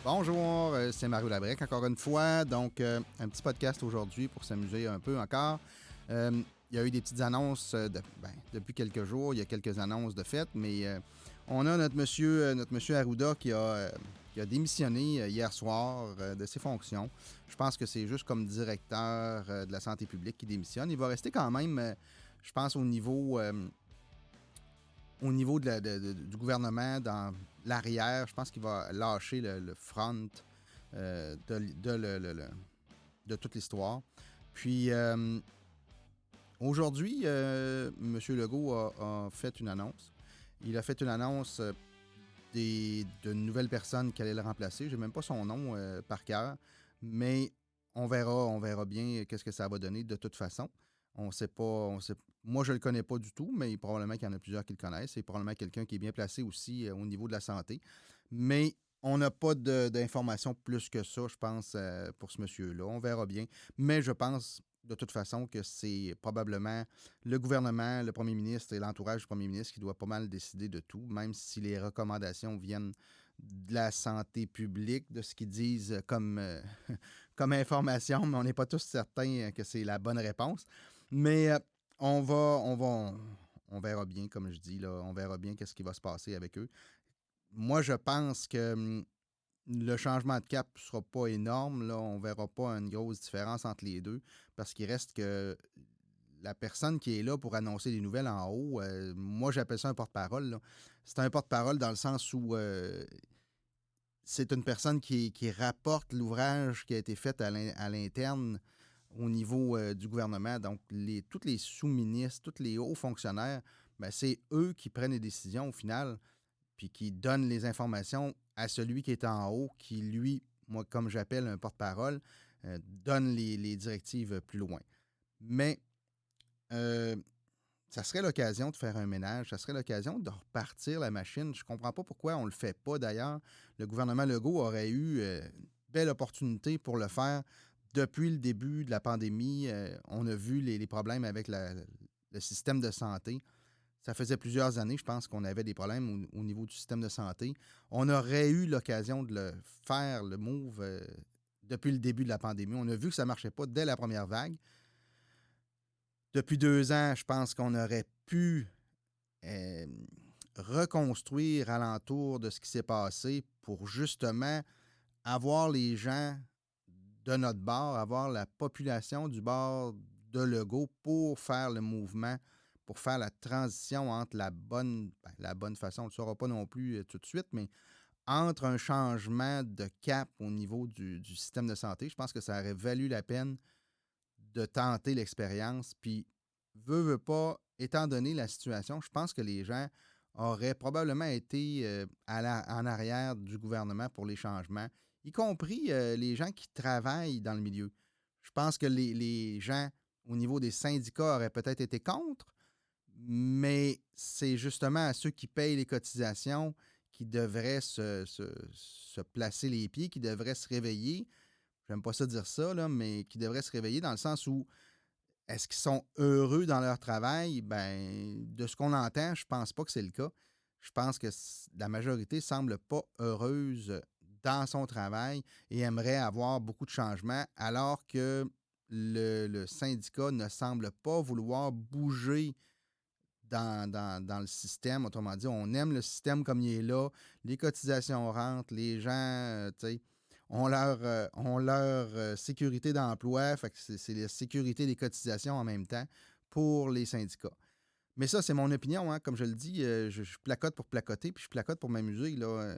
Bonjour, c'est Mario Labrec encore une fois. Donc, un petit podcast aujourd'hui pour s'amuser un peu encore. Il y a eu des petites annonces depuis quelques jours. Il y a quelques annonces de fête, mais on a notre monsieur Arruda qui a démissionné hier soir de ses fonctions. Je pense que c'est juste comme directeur de la santé publique qui démissionne. Il va rester quand même, je pense, au niveau du gouvernement, dans l'arrière. Je pense qu'il va lâcher le front de toute l'histoire. Puis, aujourd'hui, M. Legault a fait une annonce. Il a fait une annonce de nouvelles personnes qui allaient le remplacer. Je n'ai même pas son nom par cœur, mais on verra bien qu'est-ce que ça va donner de toute façon. On sait pas. Moi, je ne le connais pas du tout, mais probablement qu'il y en a plusieurs qui le connaissent. C'est probablement quelqu'un qui est bien placé aussi au niveau de la santé. Mais on n'a pas d'informations plus que ça, je pense, pour ce monsieur-là. On verra bien. Mais je pense de toute façon que c'est probablement le gouvernement, le premier ministre et l'entourage du premier ministre qui doit pas mal décider de tout, même si les recommandations viennent de la santé publique, de ce qu'ils disent comme information, mais on n'est pas tous certains que c'est la bonne réponse. Mais on verra bien, comme je dis, là, on verra bien qu'est-ce qui va se passer avec eux. Moi, je pense que le changement de cap ne sera pas énorme. Là. On ne verra pas une grosse différence entre les deux parce qu'il reste que la personne qui est là pour annoncer les nouvelles en haut, moi, j'appelle ça un porte-parole. Là. C'est un porte-parole dans le sens où c'est une personne qui rapporte l'ouvrage qui a été fait à l'interne au niveau du gouvernement. Donc, tous les sous-ministres, tous les hauts fonctionnaires, ben, c'est eux qui prennent les décisions au final, puis qui donnent les informations à celui qui est en haut, qui, lui, moi, comme j'appelle un porte-parole, donne les directives plus loin. Mais euh, ça serait l'occasion de faire un ménage, ça serait l'occasion de repartir la machine. Je ne comprends pas pourquoi on ne le fait pas d'ailleurs. Le gouvernement Legault aurait eu une belle opportunité pour le faire depuis le début de la pandémie. On a vu les problèmes avec le système de santé. Ça faisait plusieurs années, je pense, qu'on avait des problèmes au niveau du système de santé. On aurait eu l'occasion de le faire, le move, depuis le début de la pandémie. On a vu que ça ne marchait pas dès la première vague. Depuis 2 ans, je pense qu'on aurait pu euh, reconstruire alentour de ce qui s'est passé pour justement avoir les gens de notre bord, avoir la population du bord de Legault pour faire le mouvement, pour faire la transition entre la bonne façon, on ne le saura pas non plus tout de suite, mais entre un changement de cap au niveau du système de santé. Je pense que ça aurait valu la peine de tenter l'expérience. Puis, veut pas, étant donné la situation, je pense que les gens auraient probablement été en arrière du gouvernement pour les changements, y compris les gens qui travaillent dans le milieu. Je pense que les gens au niveau des syndicats auraient peut-être été contre, mais c'est justement à ceux qui payent les cotisations qui devraient se placer les pieds, qui devraient se réveiller. J'aime pas ça dire ça, là, mais qui devraient se réveiller dans le sens où est-ce qu'ils sont heureux dans leur travail? Ben, de ce qu'on entend, je pense pas que c'est le cas. Je pense que la majorité semble pas heureuse dans son travail et aimerait avoir beaucoup de changements, alors que le syndicat ne semble pas vouloir bouger dans le système. Autrement dit, on aime le système comme il est là. Les cotisations rentrent, les gens, tu sais, ont leur sécurité d'emploi. Fait que c'est la sécurité des cotisations en même temps pour les syndicats. Mais ça, c'est mon opinion. Hein. Comme je le dis, je placote pour placoter, puis je placote pour m'amuser. Là.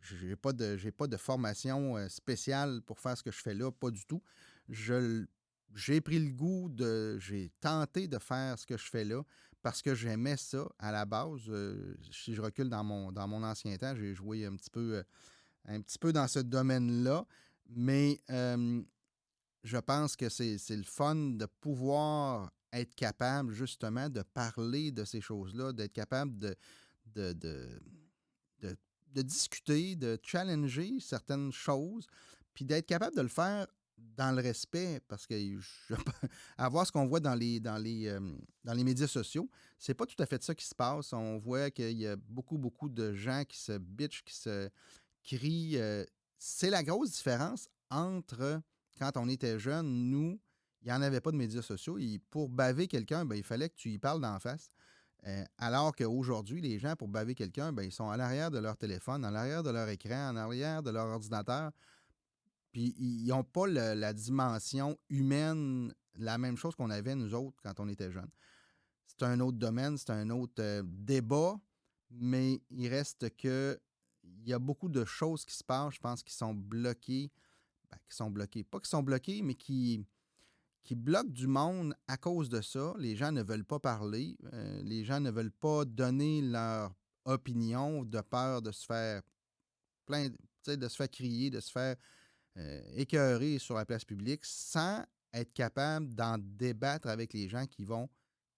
J'ai pas de formation spéciale pour faire ce que je fais là, pas du tout. Je, j'ai pris le goût j'ai tenté de faire ce que je fais là parce que j'aimais ça à la base. Si je recule dans mon ancien temps, j'ai joué un petit peu dans ce domaine-là, mais je pense que c'est le fun de pouvoir être capable justement de parler de ces choses-là, d'être capable de, de, de, de discuter, de challenger certaines choses, puis d'être capable de le faire dans le respect, parce que à voir ce qu'on voit dans les médias sociaux, c'est pas tout à fait ça qui se passe. On voit qu'il y a beaucoup, beaucoup de gens qui se bitchent, qui se crient. c'est la grosse différence entre quand on était jeune, nous, il n'y en avait pas de médias sociaux. Et pour baver quelqu'un, ben, il fallait que tu y parles d'en face. Alors qu'aujourd'hui, les gens, pour baver quelqu'un, ben, ils sont à l'arrière de leur téléphone, à l'arrière de leur écran, en arrière de leur ordinateur. Puis ils n'ont pas la dimension humaine, la même chose qu'on avait nous autres quand on était jeunes. C'est un autre domaine, c'est un autre débat, mais il reste que il y a beaucoup de choses qui se passent, je pense, qui sont bloquées. Ben, qui sont bloquées. Pas qui sont bloquées, mais qui bloquent du monde à cause de ça. Les gens ne veulent pas parler. Les gens ne veulent pas donner leur opinion de peur de se faire plein, tu sais, de se faire crier, de se faire écœurer sur la place publique sans être capable d'en débattre avec les gens qui vont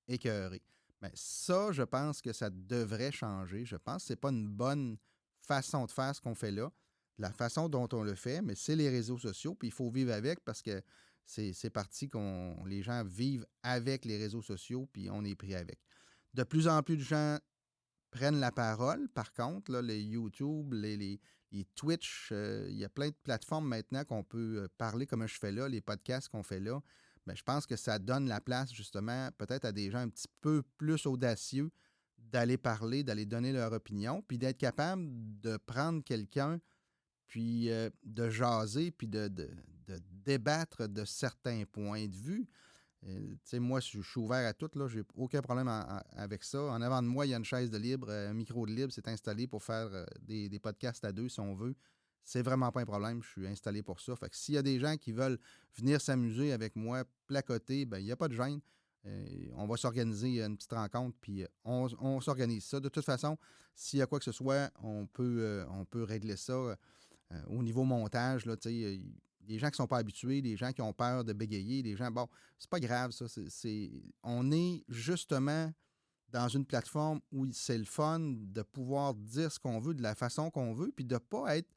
écœurer. Mais ça, je pense que ça devrait changer. Je pense que ce n'est pas une bonne façon de faire ce qu'on fait là, la façon dont on le fait, mais c'est les réseaux sociaux, puis il faut vivre avec parce que c'est parti qu'on les gens vivent avec les réseaux sociaux, puis on est pris avec. De plus en plus de gens prennent la parole, par contre, là, les YouTube, les Twitch, il y a plein de plateformes maintenant qu'on peut parler comme je fais là, les podcasts qu'on fait là. Ben, je pense que ça donne la place justement peut-être à des gens un petit peu plus audacieux d'aller parler, d'aller donner leur opinion, puis d'être capable de prendre quelqu'un, puis de jaser, puis de débattre de certains points de vue. Tu sais, moi, je suis ouvert à tout, là. J'ai aucun problème avec ça. En avant de moi, il y a une chaise de libre, un micro de libre, c'est installé pour faire des podcasts à deux, si on veut. C'est vraiment pas un problème. Je suis installé pour ça. Fait que s'il y a des gens qui veulent venir s'amuser avec moi, placoter, ben il n'y a pas de gêne. On va s'organiser une petite rencontre, puis on s'organise ça. De toute façon, s'il y a quoi que ce soit, on peut régler ça au niveau montage. Là, tu sais, les gens qui ne sont pas habitués, les gens qui ont peur de bégayer, les gens, bon, c'est pas grave, ça. On est justement dans une plateforme où c'est le fun de pouvoir dire ce qu'on veut de la façon qu'on veut, puis de ne pas être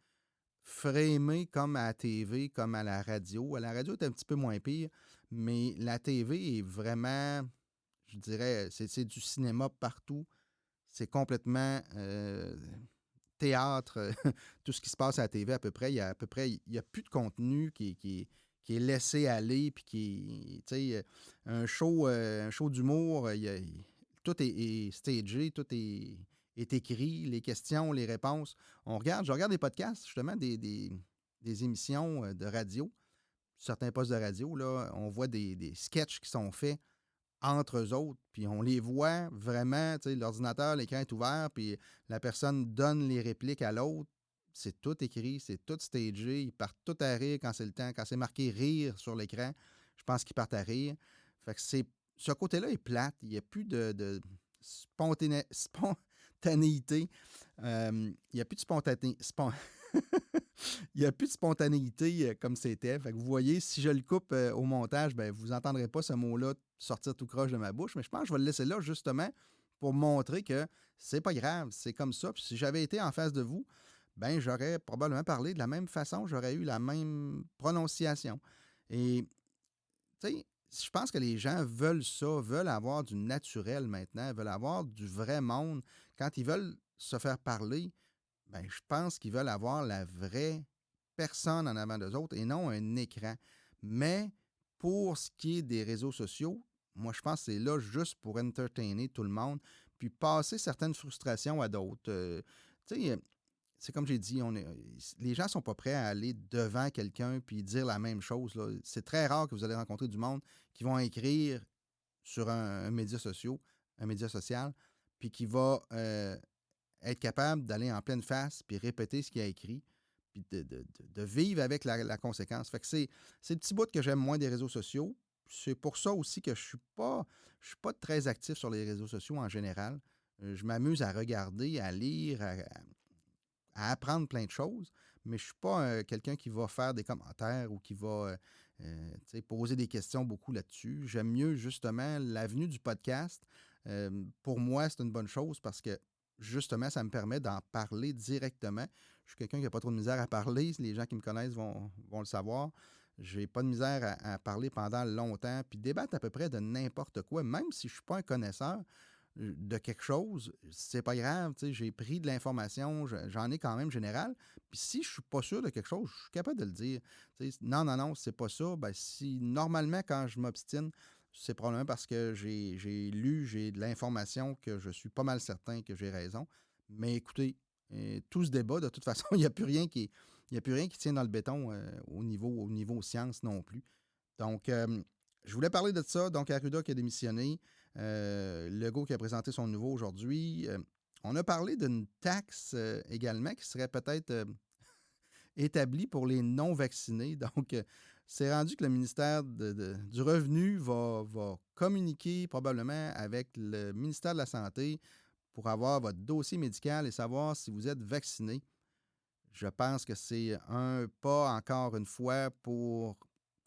framé comme à la TV, comme à la radio. À la radio, c'est un petit peu moins pire, mais la TV est vraiment, je dirais, c'est du cinéma partout. C'est complètement théâtre, tout ce qui se passe à la TV à peu près, il n'y a plus de contenu qui est laissé aller, puis tu sais, un show d'humour, tout est stagé, tout est écrit, les questions, les réponses. Je regarde des podcasts, justement, des émissions de radio, certains postes de radio, là, on voit des sketchs qui sont faits entre eux autres, puis on les voit vraiment, tu sais, l'ordinateur, l'écran est ouvert, puis la personne donne les répliques à l'autre. C'est tout écrit, c'est tout stagé. Ils partent tout à rire quand c'est le temps. Quand c'est marqué rire sur l'écran, je pense qu'ils partent à rire. Fait que ce côté-là est plate. Il n'y a plus de spontanéité. Il n'y a plus de spontanéité. Il n'y a plus de spontanéité comme c'était. Fait que vous voyez, si je le coupe au montage, ben, vous n'entendrez pas ce mot-là sortir tout croche de ma bouche. Mais je pense que je vais le laisser là justement pour montrer que c'est pas grave, c'est comme ça. Puis si j'avais été en face de vous, ben j'aurais probablement parlé de la même façon, j'aurais eu la même prononciation. Et tu sais, je pense que les gens veulent ça, veulent avoir du naturel maintenant, veulent avoir du vrai monde. Quand ils veulent se faire parler, ben, je pense qu'ils veulent avoir la vraie personne en avant d'eux autres et non un écran. Mais pour ce qui est des réseaux sociaux, moi, je pense que c'est là juste pour entertainer tout le monde, puis passer certaines frustrations à d'autres. Tu sais, c'est comme j'ai dit, les gens ne sont pas prêts à aller devant quelqu'un puis dire la même chose, là. C'est très rare que vous allez rencontrer du monde qui vont écrire sur un un média social, puis qui va être capable d'aller en pleine face puis répéter ce qu'il a écrit, puis de vivre avec la conséquence. Fait que c'est le petit bout que j'aime moins des réseaux sociaux. C'est pour ça aussi que je suis pas très actif sur les réseaux sociaux en général. Je m'amuse à regarder, à lire, à apprendre plein de choses, mais je ne suis pas quelqu'un qui va faire des commentaires ou qui va tu sais, poser des questions beaucoup là-dessus. J'aime mieux justement l'avenue du podcast. Pour moi, c'est une bonne chose parce que justement, ça me permet d'en parler directement. Je suis quelqu'un qui n'a pas trop de misère à parler. Les gens qui me connaissent vont le savoir. J'ai pas de misère à parler pendant longtemps, puis débattre à peu près de n'importe quoi, même si je ne suis pas un connaisseur. de quelque chose, c'est pas grave, tu sais, j'ai pris de l'information, j'en ai quand même général. Puis si je suis pas sûr de quelque chose, je suis capable de le dire. Tu sais, non, non, non, c'est pas ça. Ben, si normalement, quand je m'obstine, c'est probablement parce que j'ai de l'information que je suis pas mal certain que j'ai raison. Mais écoutez, tout ce débat, de toute façon, il y a plus rien qui tient dans le béton au niveau science non plus. Donc, je voulais parler de ça. Donc, Arruda qui a démissionné, Legault qui a présenté son nouveau aujourd'hui. On a parlé d'une taxe également qui serait peut-être établie pour les non-vaccinés. Donc, c'est rendu que le ministère du Revenu va communiquer probablement avec le ministère de la Santé pour avoir votre dossier médical et savoir si vous êtes vacciné. Je pense que c'est un pas, encore une fois, pour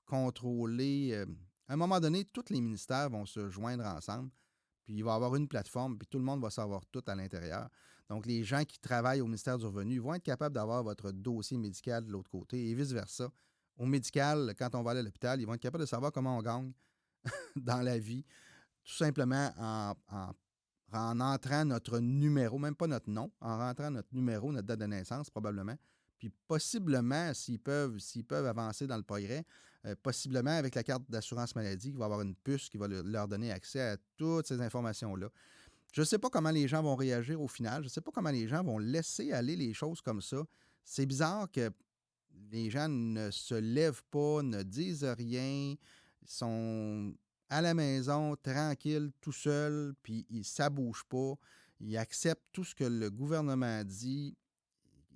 contrôler. À un moment donné, tous les ministères vont se joindre ensemble, puis il va y avoir une plateforme, puis tout le monde va savoir tout à l'intérieur. Donc, les gens qui travaillent au ministère du Revenu vont être capables d'avoir votre dossier médical de l'autre côté et vice-versa. Au médical, quand on va aller à l'hôpital, ils vont être capables de savoir comment on gagne dans la vie, tout simplement en entrant notre numéro, même pas notre nom, en rentrant notre numéro, notre date de naissance probablement, puis possiblement, s'ils peuvent avancer dans le progrès, possiblement avec la carte d'assurance maladie, il va y avoir une puce qui va leur donner accès à toutes ces informations-là. Je ne sais pas comment les gens vont réagir au final. Je ne sais pas comment les gens vont laisser aller les choses comme ça. C'est bizarre que les gens ne se lèvent pas, ne disent rien, sont à la maison, tranquilles, tout seuls, puis ça ne bouge pas. Ils acceptent tout ce que le gouvernement dit.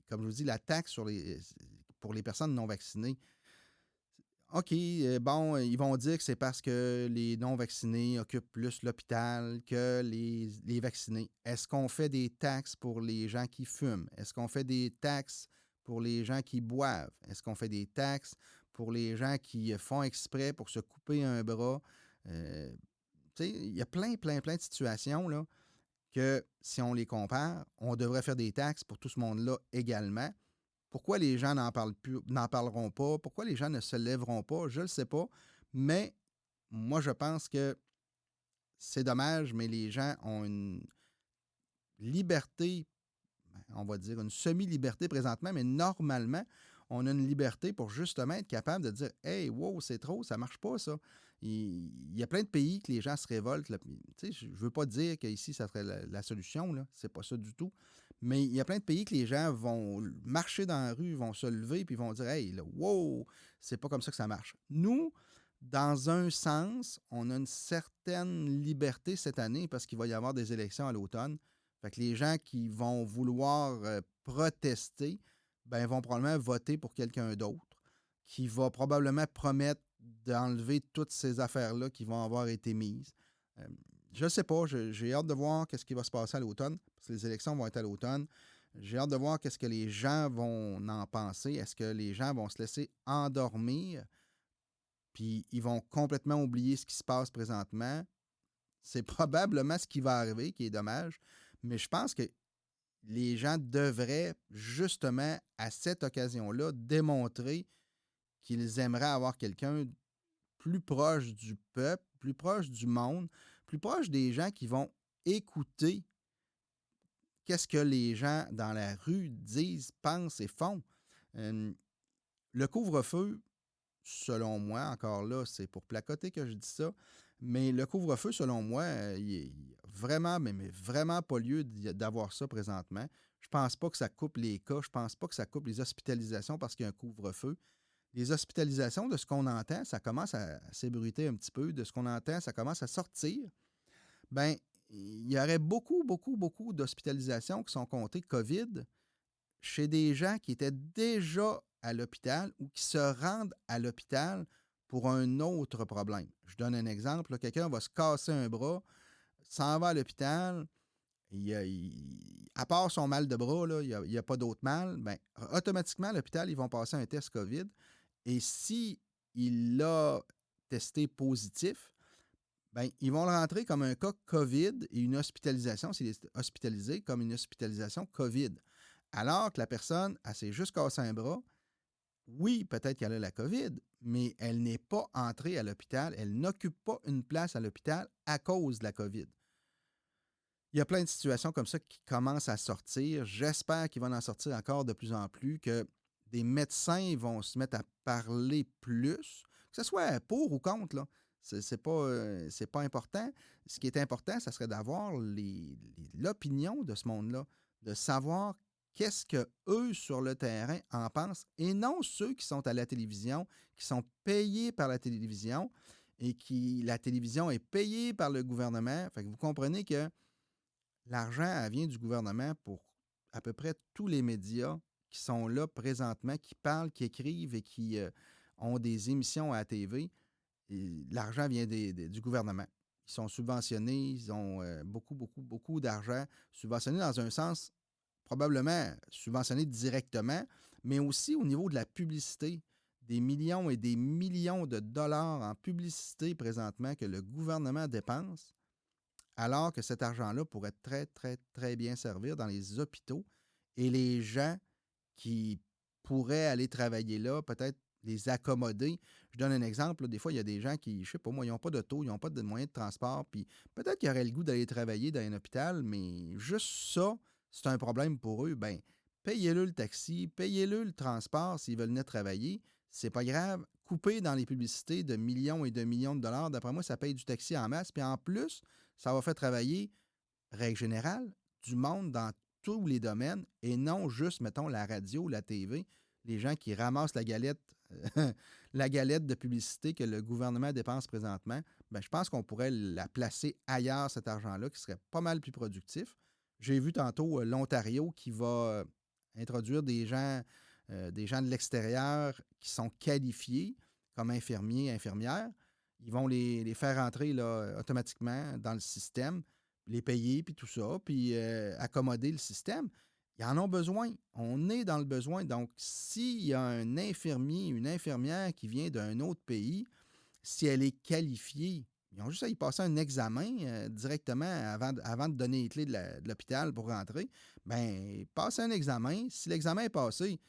Comme je vous dis, la taxe pour les personnes non vaccinées. OK, bon, ils vont dire que c'est parce que les non-vaccinés occupent plus l'hôpital que les vaccinés. Est-ce qu'on fait des taxes pour les gens qui fument? Est-ce qu'on fait des taxes pour les gens qui boivent? Est-ce qu'on fait des taxes pour les gens qui font exprès pour se couper un bras? Euh, Tu sais, il y a plein, plein, plein de situations là, que si on les compare, on devrait faire des taxes pour tout ce monde-là également. Pourquoi les gens n'en parleront pas? Pourquoi les gens ne se lèveront pas? Je ne le sais pas. Mais moi, je pense que c'est dommage, mais les gens ont une liberté, on va dire une semi-liberté présentement, mais normalement, on a une liberté pour justement être capable de dire Hey, wow, c'est trop, ça marche pas, ça. Il y a plein de pays que les gens se révoltent. Là. Tu sais, je ne veux pas dire qu'ici, ça serait la solution, là. C'est pas ça du tout. Mais il y a plein de pays que les gens vont marcher dans la rue, vont se lever, puis vont dire Hey, là, wow, c'est pas comme ça que ça marche. Nous, dans un sens, on a une certaine liberté cette année parce qu'il va y avoir des élections à l'automne. Fait que les gens qui vont vouloir protester, ben, vont probablement voter pour quelqu'un d'autre qui va probablement promettre d'enlever toutes ces affaires-là qui vont avoir été mises. Euh, je ne sais pas, j'ai hâte de voir qu'est-ce qui va se passer à l'automne, parce que les élections vont être à l'automne. J'ai hâte de voir qu'est-ce que les gens vont en penser. Est-ce que les gens vont se laisser endormir, puis ils vont complètement oublier ce qui se passe présentement? C'est probablement ce qui va arriver, qui est dommage, mais je pense que les gens devraient justement, à cette occasion-là, démontrer qu'ils aimeraient avoir quelqu'un plus proche du peuple, plus proche du monde, plus proche des gens qui vont écouter qu'est-ce que les gens dans la rue disent, pensent et font. Euh, le couvre-feu, selon moi, encore là, c'est pour placoter que je dis ça, mais le couvre-feu, selon moi, il est vraiment, mais vraiment pas lieu d'avoir ça présentement. Je pense pas que ça coupe les cas, je pense pas que ça coupe les hospitalisations parce qu'il y a un couvre-feu. Les hospitalisations, de ce qu'on entend, ça commence à s'ébruiter un petit peu. De ce qu'on entend, ça commence à sortir. Bien, il y aurait beaucoup, beaucoup, beaucoup d'hospitalisations qui sont comptées COVID chez des gens qui étaient déjà à l'hôpital ou qui se rendent à l'hôpital pour un autre problème. Je donne un exemple. Là, quelqu'un va se casser un bras, s'en va à l'hôpital, à part son mal de bras, là, il n'y a, pas d'autre mal. Ben, automatiquement, à l'hôpital, ils vont passer un test COVID. Et si il l'a testé positif, ben, ils vont le rentrer comme un cas COVID et une hospitalisation, s'il est hospitalisé, comme une hospitalisation COVID. Alors que la personne, elle s'est juste cassé un bras. Oui, peut-être qu'elle a la COVID, mais elle n'est pas entrée à l'hôpital. Elle n'occupe pas une place à l'hôpital à cause de la COVID. Il y a plein de situations comme ça qui commencent à sortir. J'espère qu'il va en sortir encore de plus en plus, que des médecins vont se mettre à parler plus, que ce soit pour ou contre, là. C'est pas important. Ce qui est important, ça serait d'avoir l'opinion de ce monde-là, de savoir qu'est-ce que eux sur le terrain en pensent, et non ceux qui sont à la télévision, qui sont payés par la télévision, et qui la télévision est payée par le gouvernement. Fait que vous comprenez que l'argent, elle vient du gouvernement pour à peu près tous les médias qui sont là présentement, qui parlent, qui écrivent et qui ont des émissions à la TV. Et l'argent vient du gouvernement. Ils sont subventionnés, ils ont beaucoup, beaucoup, beaucoup d'argent. Subventionnés dans un sens, probablement subventionnés directement, mais aussi au niveau de la publicité. Des millions et des millions de dollars en publicité présentement que le gouvernement dépense, alors que cet argent-là pourrait très, très, très bien servir dans les hôpitaux, et les gens qui pourraient aller travailler là, peut-être les accommoder. Je donne un exemple, là, des fois, il y a des gens qui, je sais pas moi, ils n'ont pas d'auto, ils n'ont pas de moyens de transport, puis peut-être qu'ils auraient le goût d'aller travailler dans un hôpital, mais juste ça, c'est un problème pour eux. Ben, payez-le le taxi, payez-le le transport s'ils veulent venir travailler. C'est pas grave. Coupez dans les publicités de millions et de millions de dollars. D'après moi, ça paye du taxi en masse. Puis en plus, ça va faire travailler, règle générale, du monde dans tous les domaines, et non juste, mettons, la radio, la TV, les gens qui ramassent la galette, la galette de publicité que le gouvernement dépense présentement. Ben, je pense qu'on pourrait la placer ailleurs, cet argent-là, qui serait pas mal plus productif. J'ai vu tantôt l'Ontario qui va introduire des gens de l'extérieur qui sont qualifiés comme infirmiers, infirmières. Ils vont les faire rentrer là, automatiquement dans le système, les payer, puis tout ça, puis accommoder le système. Ils en ont besoin. On est dans le besoin. Donc, s'il y a un infirmier, une infirmière qui vient d'un autre pays, si elle est qualifiée, ils ont juste à y passer un examen directement avant de donner les clés de l'hôpital pour rentrer. Bien, passer un examen. Si l'examen est passé,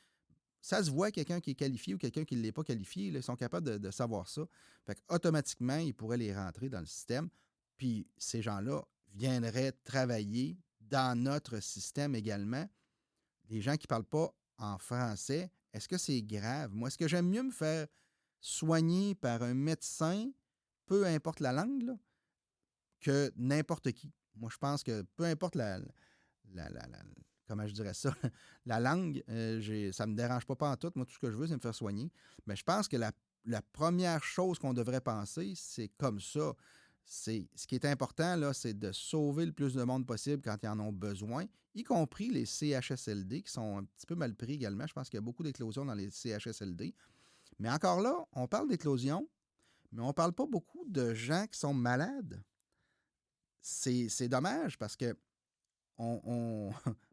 ça se voit quelqu'un qui est qualifié ou quelqu'un qui ne l'est pas qualifié. Là, ils sont capables de savoir ça. Fait qu'automatiquement, ils pourraient les rentrer dans le système. Puis ces gens-là viendraient travailler dans notre système également. Les gens qui ne parlent pas en français, est-ce que c'est grave? Moi, est-ce que j'aime mieux me faire soigner par un médecin, peu importe la langue, là, que n'importe qui? Moi, je pense que peu importe la comment je dirais ça, la langue, ça ne me dérange pas en tout. Moi, tout ce que je veux, c'est me faire soigner. Mais je pense que la première chose qu'on devrait penser, c'est comme ça. Ce qui est important, là, c'est de sauver le plus de monde possible quand ils en ont besoin, y compris les CHSLD, qui sont un petit peu mal pris également. Je pense qu'il y a beaucoup d'éclosions dans les CHSLD. Mais encore là, on parle d'éclosion, mais on ne parle pas beaucoup de gens qui sont malades. C'est dommage parce que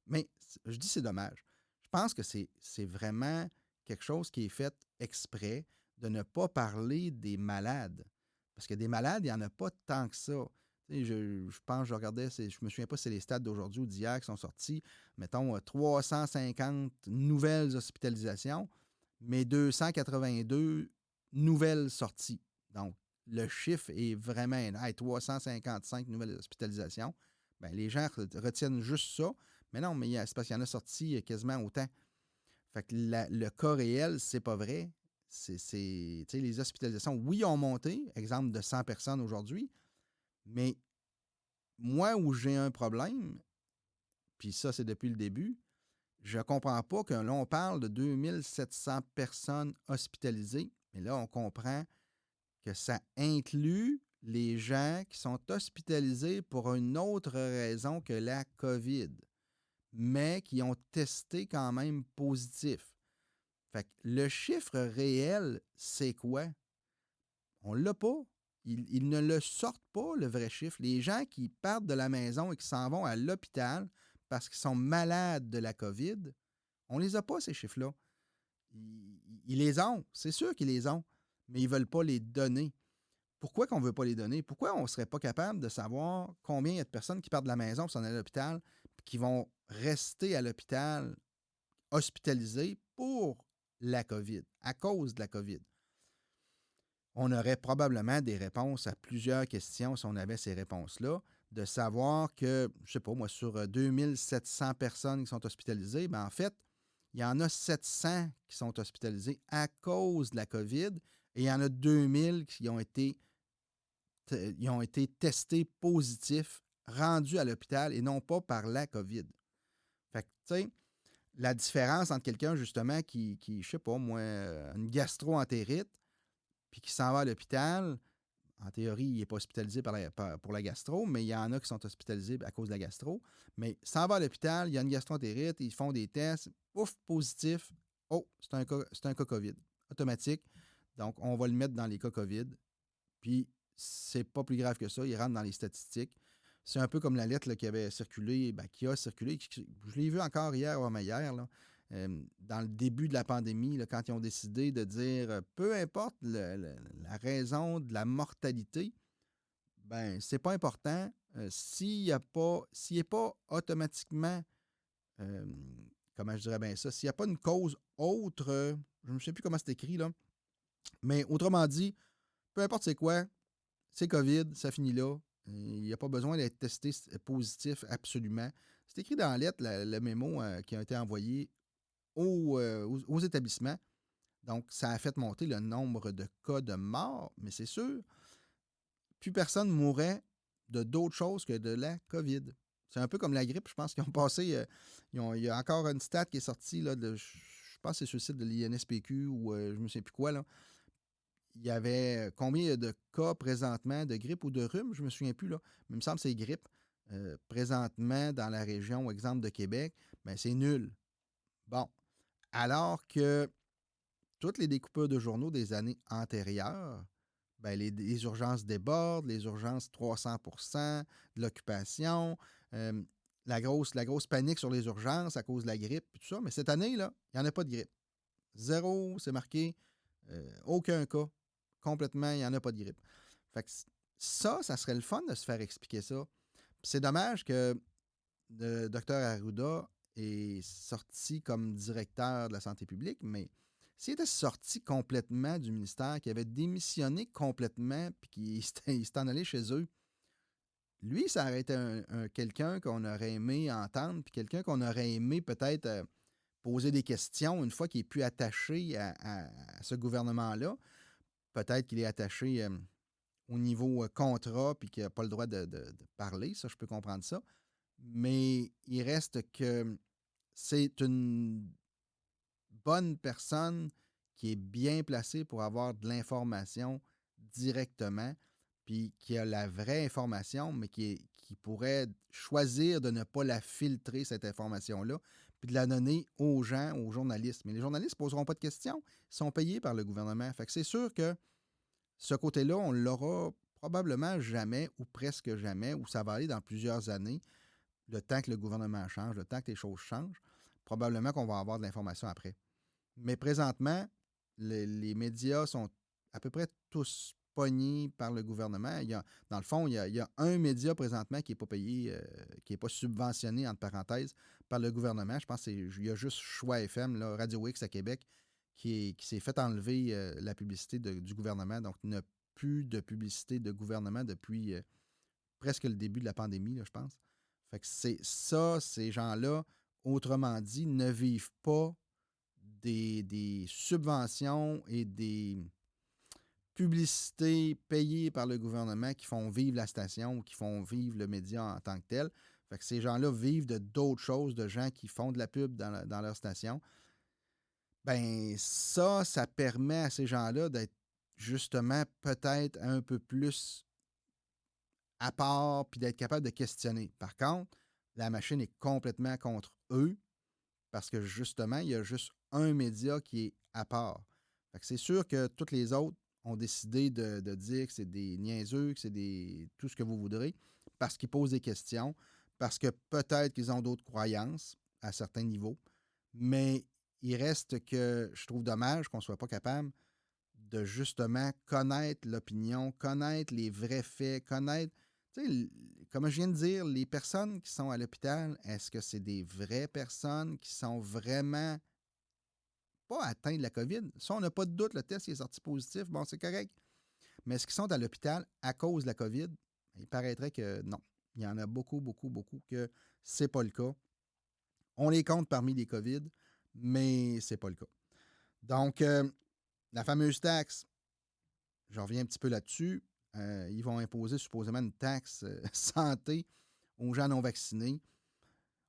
mais je dis c'est dommage. Je pense que c'est vraiment quelque chose qui est fait exprès de ne pas parler des malades. Parce que des malades, il n'y en a pas tant que ça. Tu sais, je pense, je regardais, je me souviens pas si c'est les stats d'aujourd'hui ou d'hier qui sont sortis. Mettons 350 nouvelles hospitalisations, mais 282 nouvelles sorties. Donc, le chiffre est vraiment énorme. Hey, 355 nouvelles hospitalisations. Ben, les gens retiennent juste ça. Mais non, mais c'est parce qu'il y en a sorti quasiment autant. Fait que le cas réel, c'est pas vrai. Tu sais, les hospitalisations, oui, ont monté, exemple de 100 personnes aujourd'hui, mais moi, où j'ai un problème, puis ça, c'est depuis le début, je comprends pas que là, on parle de 2700 personnes hospitalisées, mais là, on comprend que ça inclut les gens qui sont hospitalisés pour une autre raison que la COVID, mais qui ont testé quand même positif. Fait que le chiffre réel, c'est quoi? On l'a pas. Ils ne le sortent pas, le vrai chiffre. Les gens qui partent de la maison et qui s'en vont à l'hôpital parce qu'ils sont malades de la COVID, on les a pas, ces chiffres-là. Ils les ont, c'est sûr qu'ils les ont, mais ils ne veulent pas les donner. Pourquoi qu'on ne veut pas les donner? Pourquoi on ne serait pas capable de savoir combien il y a de personnes qui partent de la maison pour s'en aller à l'hôpital, puis qui vont rester à l'hôpital hospitalisés pour la COVID, à cause de la COVID? On aurait probablement des réponses à plusieurs questions si on avait ces réponses-là. de savoir que, je sais pas moi, sur 2700 personnes qui sont hospitalisées, ben en fait, il y en a 700 qui sont hospitalisés à cause de la COVID et il y en a 2000 qui ont été testés positifs, rendus à l'hôpital et non pas par la COVID. Fait que, tu sais, la différence entre quelqu'un, justement, je sais pas moi, une gastro-entérite, puis qui s'en va à l'hôpital, en théorie, il n'est pas hospitalisé pour la gastro, mais il y en a qui sont hospitalisés à cause de la gastro. Mais s'en va à l'hôpital, il y a une gastro-entérite, ils font des tests, ouf, positif. Oh, c'est un cas COVID. Automatique. Donc, on va le mettre dans les cas COVID. Puis, c'est pas plus grave que ça. Il rentre dans les statistiques. C'est un peu comme la lettre là, qui avait circulé, qui a circulé. Je l'ai vu encore hier ou avant-hier, là, dans le début de la pandémie, là, quand ils ont décidé de dire peu importe la raison de la mortalité, ben c'est pas important. S'il n'est pas automatiquement, euh, comment je dirais bien ça, s'il n'y a pas une cause autre, je ne sais plus comment c'est écrit, là, mais autrement dit, peu importe c'est quoi, c'est COVID, ça finit là. Il n'y a pas besoin d'être testé positif absolument. C'est écrit dans la lettre, le mémo qui a été envoyé aux établissements. Donc, ça a fait monter le nombre de cas de morts, mais c'est sûr, plus personne mourrait de d'autres choses que de la COVID. C'est un peu comme la grippe, je pense qu'ils ont passé. Il y a encore une stat qui est sortie, là, je pense que c'est sur le site de l'INSPQ ou je ne sais plus quoi, là. Il y avait combien de cas présentement de grippe ou de rhume, je ne me souviens plus, là, mais il me semble que c'est grippe. Présentement, dans la région, exemple de Québec, ben, c'est nul. Bon. Alors que toutes les découpeurs de journaux des années antérieures, ben, les urgences débordent, les urgences 300 de l'occupation, euh, la grosse panique sur les urgences à cause de la grippe, et tout ça. Mais cette année, là, il n'y en a pas de grippe. Zéro, c'est marqué, aucun cas. Complètement, il n'y en a pas de grippe. Fait que ça serait le fun de se faire expliquer ça. Puis c'est dommage que le docteur Arruda est sorti comme directeur de la santé publique, mais s'il était sorti complètement du ministère, qu'il avait démissionné complètement, puis qu'il s'était en allé chez eux, lui, ça aurait été quelqu'un qu'on aurait aimé entendre, puis quelqu'un qu'on aurait aimé peut-être poser des questions une fois qu'il est plus attaché à ce gouvernement-là. Peut-être qu'il est attaché au niveau contrat, puis qu'il n'a pas le droit de parler, ça, je peux comprendre ça. Mais il reste que c'est une bonne personne qui est bien placée pour avoir de l'information directement, puis qui a la vraie information, mais qui pourrait choisir de ne pas la filtrer, cette information-là, puis de la donner aux gens, aux journalistes. Mais les journalistes ne poseront pas de questions, ils sont payés par le gouvernement. Fait que c'est sûr que ce côté-là, on l'aura probablement jamais ou presque jamais, ou ça va aller dans plusieurs années, le temps que le gouvernement change, le temps que les choses changent. Probablement qu'on va avoir de l'information après. Mais présentement, les médias sont à peu près tous pognés par le gouvernement. Dans le fond, il y a un média présentement qui n'est pas payé, qui n'est pas subventionné, entre parenthèses, par le gouvernement. Je pense qu'il y a juste Choix FM, là, Radio X à Québec, qui s'est fait enlever la publicité du gouvernement. Donc, il n'y a plus de publicité de gouvernement depuis presque le début de la pandémie, là, je pense. Fait que c'est ça, ces gens-là, autrement dit, ne vivent pas des subventions et des publicités payées par le gouvernement qui font vivre la station ou qui font vivre le média en tant que tel. Fait que ces gens-là vivent de d'autres choses, de gens qui font de la pub dans leur station. Ben ça permet à ces gens-là d'être justement peut-être un peu plus à part puis d'être capable de questionner. Par contre, la machine est complètement contre eux parce que justement, il y a juste un média qui est à part. Fait que c'est sûr que toutes les autres ont décidé de dire que c'est des niaiseux, que c'est tout ce que vous voudrez, parce qu'ils posent des questions, parce que peut-être qu'ils ont d'autres croyances à certains niveaux. Mais il reste que je trouve dommage qu'on ne soit pas capable de justement connaître l'opinion, connaître les vrais faits, connaître, tu sais, comme je viens de dire, les personnes qui sont à l'hôpital, est-ce que c'est des vraies personnes qui sont vraiment pas atteintes de la COVID? Ça, on n'a pas de doute, le test est sorti positif, bon, c'est correct. Mais est-ce qu'ils sont à l'hôpital à cause de la COVID? Il paraîtrait que non. Il y en a beaucoup, beaucoup, beaucoup que c'est pas le cas. On les compte parmi les COVID, mais c'est pas le cas. Donc, la fameuse taxe, je reviens un petit peu là-dessus. Ils vont imposer supposément une taxe santé aux gens non vaccinés.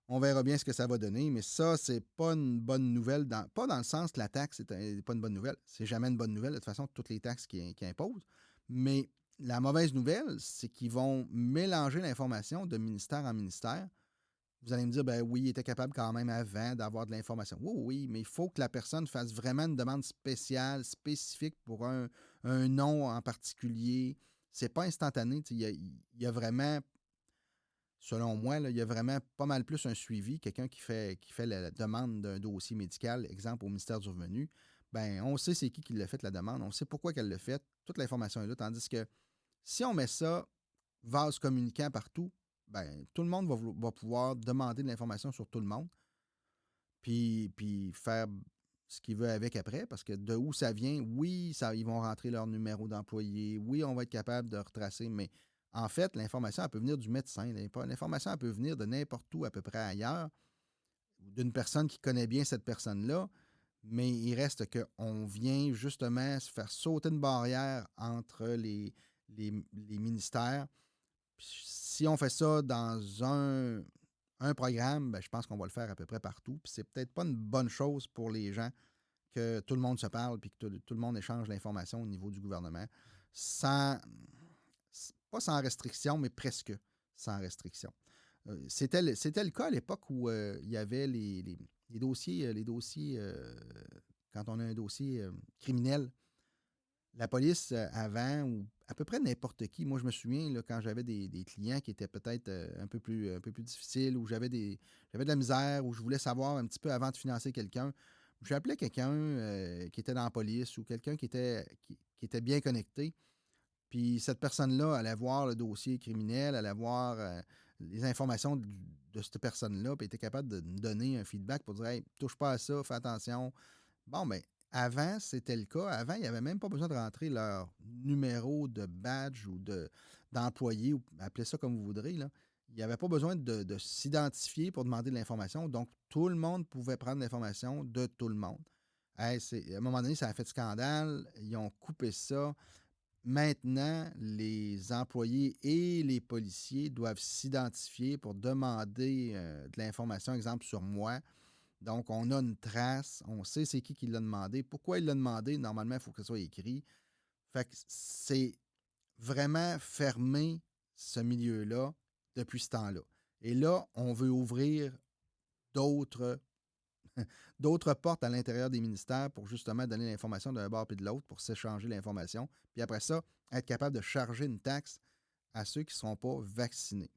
On verra bien ce que ça va donner, mais ça, c'est pas une bonne nouvelle. Pas dans le sens que la taxe n'est pas une bonne nouvelle. C'est jamais une bonne nouvelle, de toute façon, toutes les taxes qu'ils imposent. Mais la mauvaise nouvelle, c'est qu'ils vont mélanger l'information de ministère en ministère. Vous allez me dire, ben oui, il était capable quand même avant d'avoir de l'information. Oui, oui, mais il faut que la personne fasse vraiment une demande spéciale, spécifique pour un nom en particulier. C'est pas instantané. Il y a vraiment, selon moi, là, il y a vraiment pas mal plus un suivi. Quelqu'un qui fait la demande d'un dossier médical, exemple au ministère du Revenu, ben on sait c'est qui l'a fait la demande, on sait pourquoi qu'elle l'a fait, toute l'information est là. Tandis que si on met ça vase communicant partout, ben tout le monde va pouvoir demander de l'information sur tout le monde, puis faire ce qu'il veut avec après, parce que de où ça vient, oui, ils vont rentrer leur numéro d'employé, oui, on va être capable de retracer, mais en fait, l'information, elle peut venir du médecin. L'information, elle peut venir de n'importe où, à peu près ailleurs, d'une personne qui connaît bien cette personne-là, mais il reste qu'on vient justement se faire sauter une barrière entre les ministères. Puis si on fait ça dans un programme, ben, je pense qu'on va le faire à peu près partout. Puis c'est peut-être pas une bonne chose pour les gens que tout le monde se parle puis que tout le monde échange l'information au niveau du gouvernement sans, pas sans restriction, mais presque sans restriction. C'était le cas à l'époque où il y avait les dossiers, quand on a un dossier criminel, la police avant, ou à peu près n'importe qui. Moi, je me souviens, là, quand j'avais des clients qui étaient peut-être un peu plus difficiles, ou j'avais de la misère, ou je voulais savoir un petit peu avant de financer quelqu'un, j'appelais quelqu'un qui était dans la police, ou quelqu'un qui était bien connecté. Puis cette personne-là allait voir le dossier criminel, allait voir les informations de cette personne-là, puis était capable de me donner un feedback pour dire: Hey, touche pas à ça, fais attention. Bon, ben, avant, c'était le cas. Avant, il n'y avait même pas besoin de rentrer leur numéro de badge ou d'employé, ou appelez ça comme vous voudrez, là. Il n'y avait pas besoin de s'identifier pour demander de l'information. Donc, tout le monde pouvait prendre l'information de tout le monde. Hey, à un moment donné, ça a fait scandale. Ils ont coupé ça. Maintenant, les employés et les policiers doivent s'identifier pour demander de l'information, exemple sur moi. Donc, on a une trace, on sait c'est qui l'a demandé. Pourquoi il l'a demandé? Normalement, il faut que ce soit écrit. Fait que c'est vraiment fermé ce milieu-là depuis ce temps-là. Et là, on veut ouvrir d'autres d'autres portes à l'intérieur des ministères pour justement donner l'information d'un bord et de l'autre pour s'échanger l'information. Puis après ça, être capable de charger une taxe à ceux qui ne sont pas vaccinés.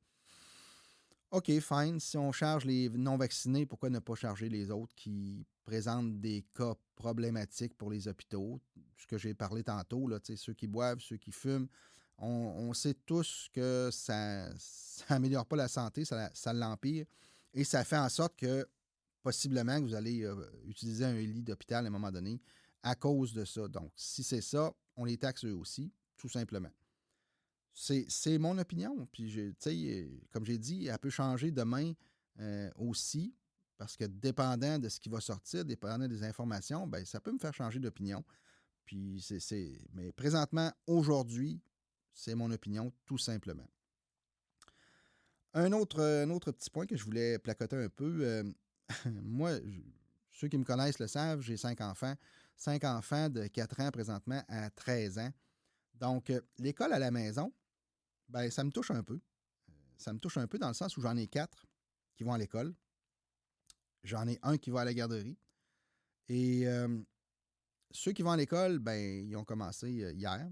OK, fine. Si on charge les non-vaccinés, pourquoi ne pas charger les autres qui présentent des cas problématiques pour les hôpitaux? Ce que j'ai parlé tantôt, là, ceux qui boivent, ceux qui fument. On sait tous que ça n'améliore pas la santé, ça l'empire. Et ça fait en sorte que possiblement que vous allez utiliser un lit d'hôpital à un moment donné à cause de ça. Donc, si c'est ça, on les taxe eux aussi, tout simplement. C'est mon opinion. Puis, comme j'ai dit, elle peut changer demain aussi, parce que dépendant de ce qui va sortir, dépendant des informations, ben, ça peut me faire changer d'opinion. Puis, mais présentement, aujourd'hui, c'est mon opinion, tout simplement. Un autre petit point que je voulais placoter un peu. Moi, ceux qui me connaissent le savent, j'ai 5 enfants. 5 enfants de 4 ans présentement à 13 ans. Donc, l'école à la maison, ben, ça me touche un peu. Ça me touche un peu dans le sens où j'en ai 4 qui vont à l'école. J'en ai un qui va à la garderie. Et ceux qui vont à l'école, ben, ils ont commencé hier.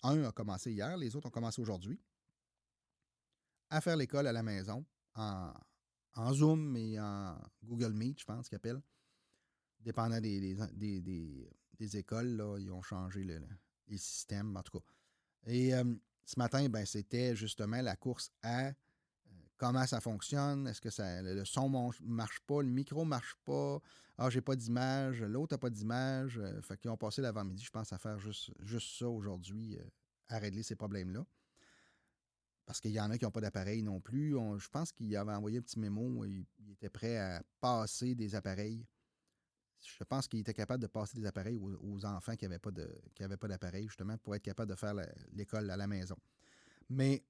Un a commencé hier, les autres ont commencé aujourd'hui à faire l'école à la maison en Zoom et en Google Meet, je pense qu'ils appellent. Dépendant des écoles, là, ils ont changé les systèmes, en tout cas. Et ce matin, ben, c'était justement la course à comment ça fonctionne. Est-ce que le son marche pas, le micro marche pas? Ah, j'ai pas d'image, l'autre n'a pas d'image. Fait qu'ils ont passé l'avant-midi, je pense, à faire juste ça aujourd'hui, à régler ces problèmes-là. parce qu'il y en a qui n'ont pas d'appareil non plus. Je pense qu'il avait envoyé un petit mémo. Il était prêt à passer des appareils. Je pense qu'il était capable de passer des appareils aux enfants qui avaient pas d'appareil, justement, pour être capable de faire l'école à la maison. Mais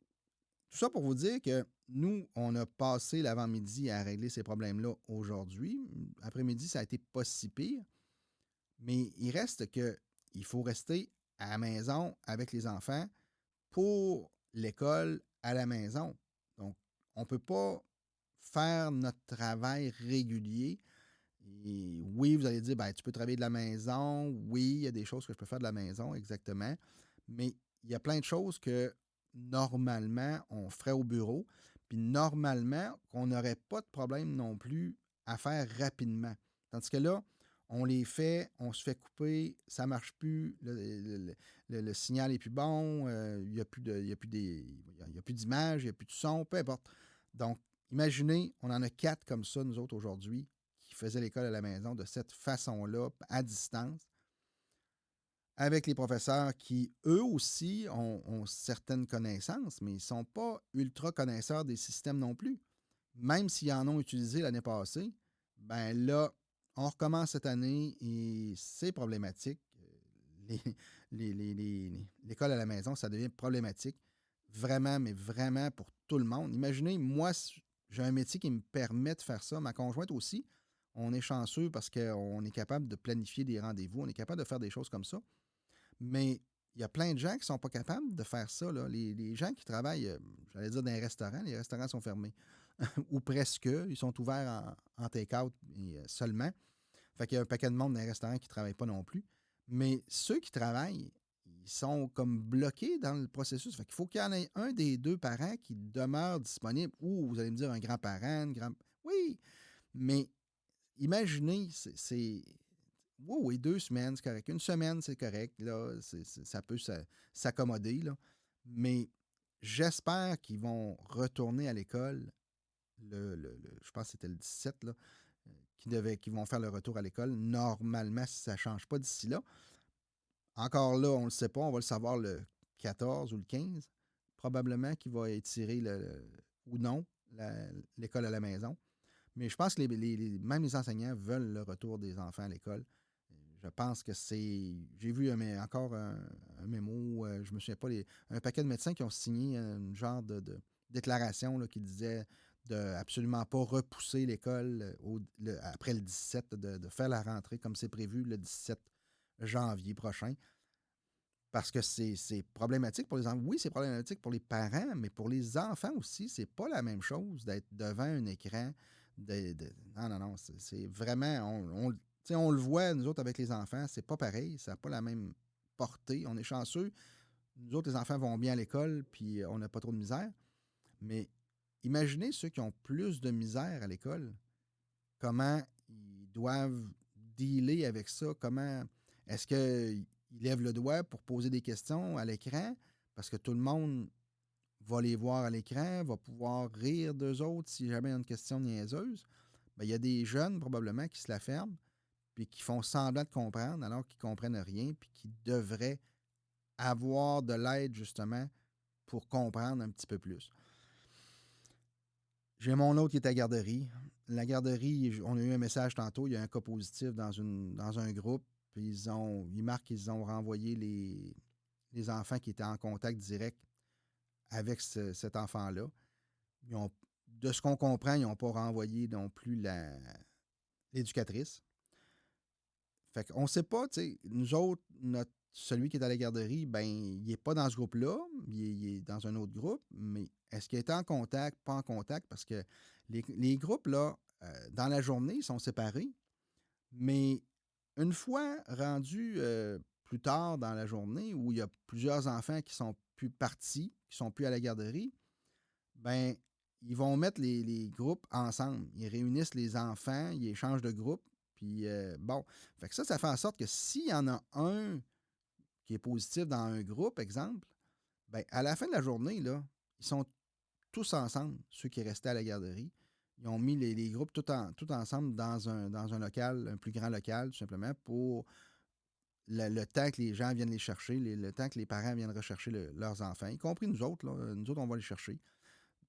tout ça pour vous dire que nous, on a passé l'avant-midi à régler ces problèmes-là aujourd'hui. Après-midi, ça a été pas si pire. Mais il reste que il faut rester à la maison avec les enfants pour l'école à la maison. Donc, on ne peut pas faire notre travail régulier. Et oui, vous allez dire, ben, tu peux travailler de la maison. Oui, il y a des choses que je peux faire de la maison, exactement. Mais il y a plein de choses que normalement, on ferait au bureau. Puis normalement, qu'on n'aurait pas de problème non plus à faire rapidement. Tandis que là, on les fait, on se fait couper, ça ne marche plus, le signal n'est plus bon, il n'y a plus d'image, il n'y a plus de son, peu importe. Donc, imaginez, on en a 4 comme ça, nous autres, aujourd'hui, qui faisaient l'école à la maison de cette façon-là, à distance, avec les professeurs qui, eux aussi, ont certaines connaissances, mais ils ne sont pas ultra connaisseurs des systèmes non plus. Même s'ils en ont utilisé l'année passée, ben là, on recommence cette année et c'est problématique. L'école à la maison, ça devient problématique. Vraiment, mais vraiment pour tout le monde. Imaginez, moi, j'ai un métier qui me permet de faire ça. Ma conjointe aussi. On est chanceux parce qu'on est capable de planifier des rendez-vous. On est capable de faire des choses comme ça. Mais il y a plein de gens qui ne sont pas capables de faire ça. Là. Les gens qui travaillent, j'allais dire, dans les restaurants sont fermés. Ou presque. Ils sont ouverts en take-out seulement. Fait qu'il y a un paquet de monde dans les restaurants qui ne travaillent pas non plus. Mais ceux qui travaillent, ils sont comme bloqués dans le processus. Fait qu'il faut qu'il y en ait un des deux parents qui demeure disponible. Ou vous allez me dire un grand-parent, Oui, mais imaginez, oui, oui, 2 semaines, c'est correct. Une semaine, c'est correct. Là, ça peut s'accommoder. Là. Mais j'espère qu'ils vont retourner à l'école je pense que c'était le 17, là, qui vont faire le retour à l'école. Normalement, si ça ne change pas d'ici là. Encore là, on ne le sait pas. On va le savoir le 14 ou le 15. Probablement qu'il va étirer ou non l'école à la maison. Mais je pense que même les enseignants veulent le retour des enfants à l'école. Je pense que c'est. J'ai vu encore un mémo, je me souviens pas, un paquet de médecins qui ont signé un genre de déclaration là, qui disait de absolument pas repousser l'école après le 17, de faire la rentrée comme c'est prévu le 17 janvier prochain. Parce que c'est problématique pour les enfants. Oui, c'est problématique pour les parents, mais pour les enfants aussi, c'est pas la même chose d'être devant un écran. Non, non, non. C'est vraiment. On le voit, nous autres, avec les enfants, c'est pas pareil. Ça n'a pas la même portée. On est chanceux. Nous autres, les enfants vont bien à l'école, puis on n'a pas trop de misère. Mais imaginez ceux qui ont plus de misère à l'école, comment ils doivent dealer avec ça, comment est-ce qu'ils lèvent le doigt pour poser des questions à l'écran, parce que tout le monde va les voir à l'écran, va pouvoir rire d'eux autres si jamais il y a une question niaiseuse. Bien, il y a des jeunes probablement qui se la ferment, puis qui font semblant de comprendre alors qu'ils ne comprennent rien, puis qui devraient avoir de l'aide justement pour comprendre un petit peu plus. J'ai mon autre qui est à la garderie. La garderie, on a eu un message tantôt, il y a un cas positif dans un groupe. Puis ils marquent qu'ils ont renvoyé les enfants qui étaient en contact direct avec cet enfant-là. De ce qu'on comprend, ils n'ont pas renvoyé non plus l'éducatrice. Fait qu'on ne sait pas, tu sais, nous autres, celui qui est à la garderie, ben, il n'est pas dans ce groupe-là, il est dans un autre groupe, mais est-ce qu'il est en contact, pas en contact? Parce que les groupes, là, dans la journée, ils sont séparés, mais une fois rendus plus tard dans la journée, où il y a plusieurs enfants qui sont plus partis, qui sont plus à la garderie, ben, ils vont mettre les groupes ensemble. Ils réunissent les enfants, ils échangent de groupes, puis bon. Fait que ça fait en sorte que s'il y en a un qui est positif dans un groupe, exemple, ben, à la fin de la journée, là, ils sont tous ensemble, ceux qui restaient à la garderie. Ils ont mis les groupes tout ensemble dans un local, un plus grand local, tout simplement, pour le temps que les gens viennent les chercher, le temps que les parents viennent rechercher leurs enfants, y compris nous autres, là, nous autres, on va les chercher.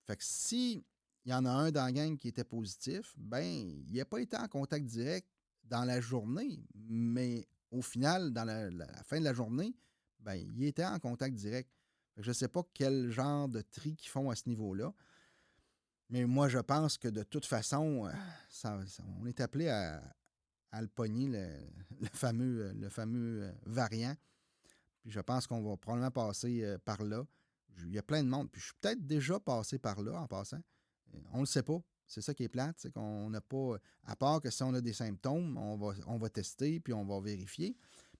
Fait que si il y en a un dans la gang qui était positif, ben, il n'a pas été en contact direct dans la journée, mais au final, dans la fin de la journée, ben, il était en contact direct. Fait que je ne sais pas quel genre de tri qu'ils font à ce niveau-là, mais moi, je pense que de toute façon, on est appelé à le pogner, le fameux variant. Puis je pense qu'on va probablement passer par là. Il y a plein de monde. Puis je suis peut-être déjà passé par là en passant. On ne le sait pas. C'est ça qui est plate, c'est qu'on n'a pas. À part que si on a des symptômes, on va tester puis on va vérifier.